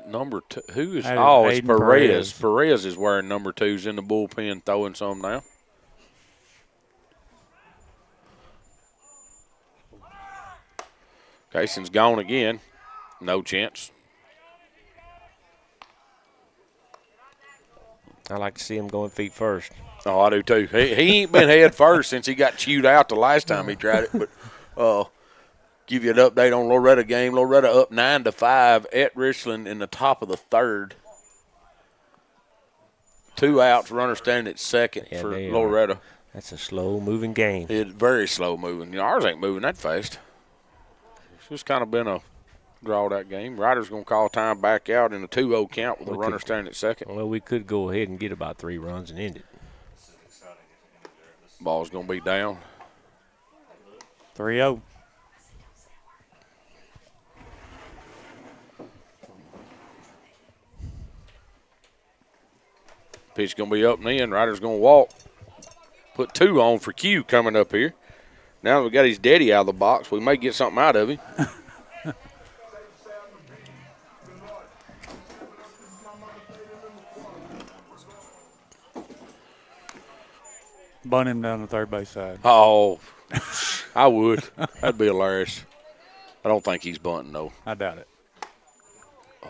number 2. Who is? It's Perez. Perez is wearing number 2s in the bullpen, throwing some now. Cason's gone again. No chance. I like to see him going feet first. Oh, I do too. He ain't been head first since he got chewed out the last time he tried it. But give you an update on Loretta game. Loretta up 9-5 at Richland in the top of the third. 2 outs, runner standing at second for Loretta. That's a slow-moving game. It's very slow-moving. You know, ours ain't moving that fast. It's just kind of been a draw that game. Ryder's going to call time back out in a 2-0 count with a runner standing at second. Well, we could go ahead and get about 3 runs and end it. Ball's going to be down. 3-0. Pitch going to be up and in. Ryder's going to walk. Put 2 on for Q coming up here. Now that we got his daddy out of the box, we may get something out of him. Bunt him down the third base side. Oh, I would. That'd be hilarious. I don't think he's bunting, though. I doubt it.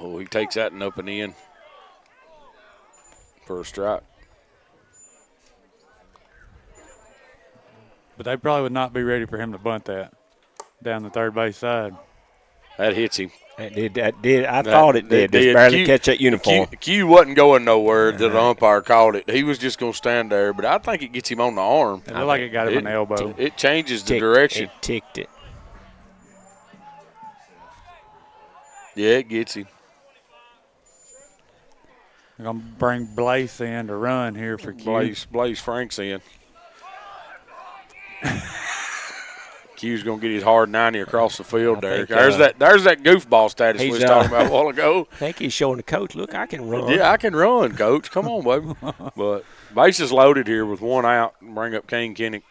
Oh, he takes that and up and in for a strike. But they probably would not be ready for him to bunt that down the third base side. That hits him. That did. I thought it did. Just barely catch that uniform. Q wasn't going nowhere that the umpire called it. He was just going to stand there, but I think it gets him on the arm. It looked like it got him in the elbow. It changes the direction. It ticked it. Yeah, it gets him. They're going to bring Blaze in to run here for Q. Blaze Franks in. Q's going to get his hard 90 across the field there. There's that goofball status we was talking about a while ago. I think he's showing the coach, look, I can run. Yeah, I can run, coach. Come on, baby. But bases loaded here with 1 out. Bring up Kane Kinnick.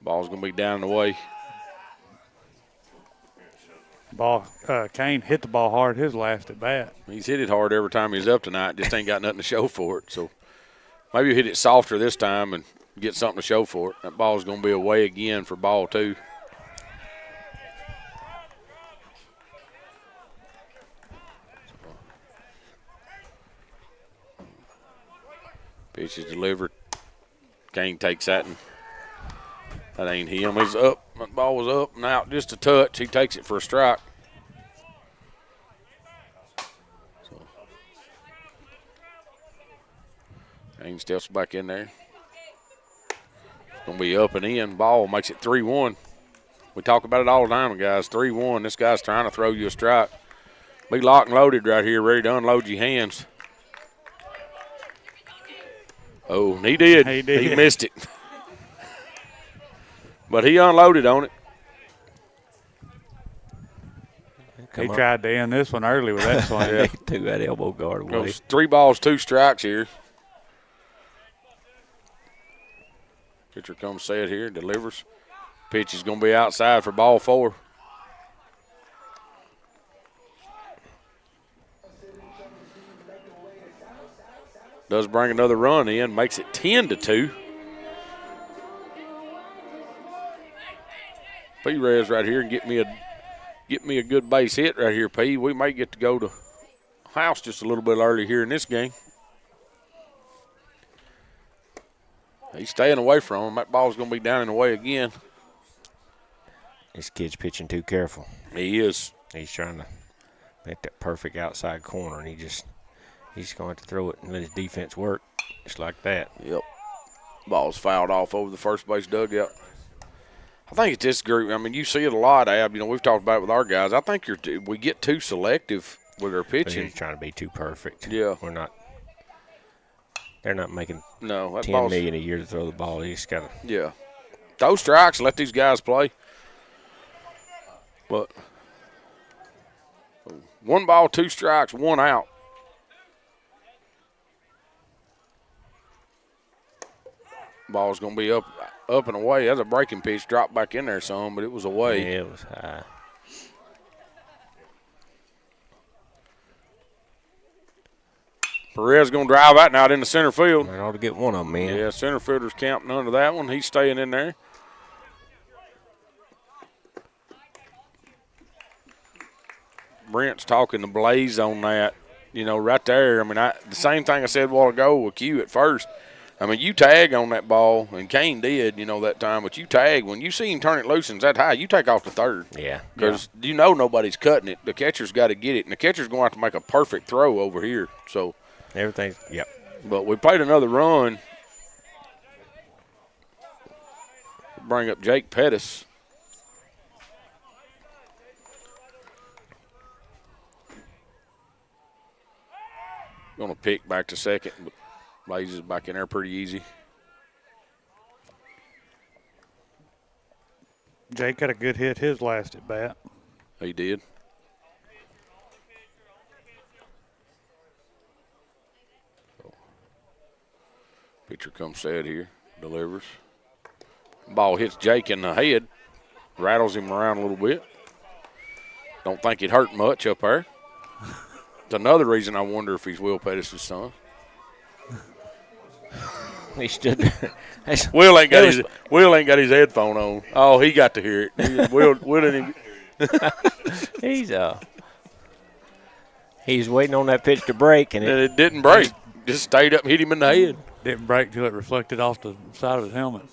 Ball's going to be down the way. Kane hit the ball hard his last at bat. He's hit it hard every time he's up tonight. Just ain't got nothing to show for it. So maybe he'll hit it softer this time and get something to show for it. That ball's going to be away again for ball 2. Pitch is delivered. Kane takes that, and that ain't him. He's up. That ball was up and out just a touch. He takes it for a strike. Kane steps back in there. Going to be up and in. Ball makes it 3-1. We talk about it all the time, guys. 3-1. This guy's trying to throw you a strike. Be locked and loaded right here, ready to unload your hands. Oh, he did. He missed it. But he unloaded on it. He tried to end this one early with that swing. Yeah. He threw that elbow guard away. Goes 3 balls, 2 strikes here. Pitcher comes set here, delivers. Pitch is going to be outside for ball 4. Does bring another run in, makes it 10-2. P-Rez right here and get me a good base hit right here, P. We might get to go to house just a little bit early here in this game. He's staying away from him. That ball's going to be down in the way again. This kid's pitching too careful. He is. He's trying to make that perfect outside corner, and he's going to throw it and let his defense work just like that. Yep. Ball's fouled off over the first base dugout. I think it's this group. I mean, you see it a lot, Ab. You know, we've talked about it with our guys. I think we get too selective with our pitching. He's trying to be too perfect. Yeah. They're not making $10 million a year to throw the ball. He just got to. Yeah. Throw strikes and let these guys play. But 1 ball, 2 strikes, 1 out. Ball's going to be up and away. That's a breaking pitch. Dropped back in there some, but it was away. Yeah, it was high. Perez going to drive out now in the center field. I ought to get one of them, man. Yeah, center fielder's camping under that one. He's staying in there. Brent's talking to Blaze on that. you know, right there. I mean, the same thing I said a while ago with Q at first. I mean, you tag on that ball, and Kane did, you know, that time. But you tag, when you see him turn it loose and it's that high, you take off to third. Yeah. Because you know nobody's cutting it. The catcher's got to get it, and the catcher's going to have to make a perfect throw over here. So everything, yep. But we played another run. Bring up Jake Pettis. Going to pick back to second, but Blaze is back in there pretty easy. Jake got a good hit his last at bat. He did. Pitcher comes set here, delivers. Ball hits Jake in the head, rattles him around a little bit. Don't think it hurt much up there. It's another reason I wonder if he's Will Pettis' son. He stood there. Will ain't got his headphone on. Oh, he got to hear it. Will didn't even. He's waiting on that pitch to break, and it didn't break. Just stayed up and hit him in the head. Didn't break till it reflected off the side of his helmet.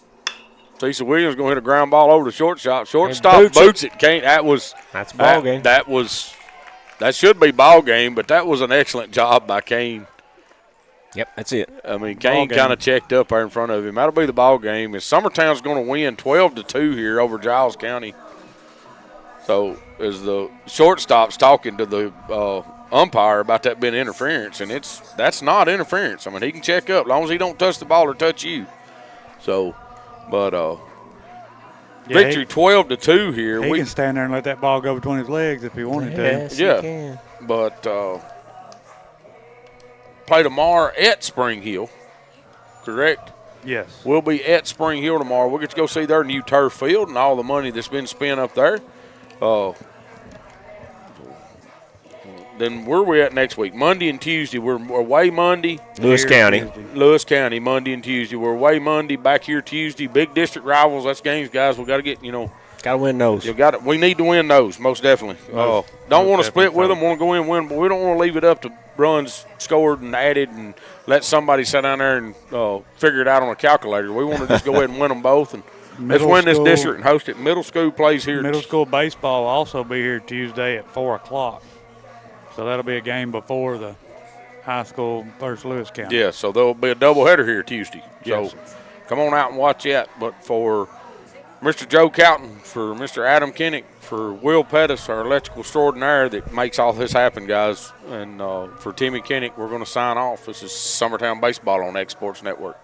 Cecil Williams going to hit a ground ball over the shortstop. Shortstop boots it. That's a ball game. That should be ball game, but that was an excellent job by Kane. Yep, that's it. I mean, Kane kind of checked up there in front of him. That'll be the ball game. And Summertown's going to win 12-2 here over Giles County. So as the shortstop's talking to the umpire about that being interference, and that's not interference. I mean, he can check up as long as he don't touch the ball or touch you. So, but victory 12-2 here. He can stand there and let that ball go between his legs if he wanted to. Yeah, he can. But play tomorrow at Spring Hill, correct? Yes. We'll be at Spring Hill tomorrow. We'll get to go see their new turf field and all the money that's been spent up there. Then where are we at next week? Monday and Tuesday. We're away Monday. Lewis County, Monday and Tuesday. We're away Monday, back here Tuesday. Big district rivals. That's games, guys. We got to get, got to win those. We need to win those, most definitely. Don't want to split with them. Want to go in and win, but we don't want to leave it up to runs scored and added and let somebody sit down there and figure it out on a calculator. We want to just go ahead and win them both and let's win this district and host it. Middle school plays here. Middle school baseball will also be here Tuesday at 4 o'clock. So that'll be a game before the high school versus Lewis County. Yeah, so there'll be a doubleheader here Tuesday. Yes. So come on out and watch that. But for Mr. Joe Cowton, for Mr. Adam Kinnick, for Will Pettis, our electrical extraordinaire that makes all this happen, guys, and for Timmy Kinnick, we're going to sign off. This is Summertown Baseball on X Sports Network.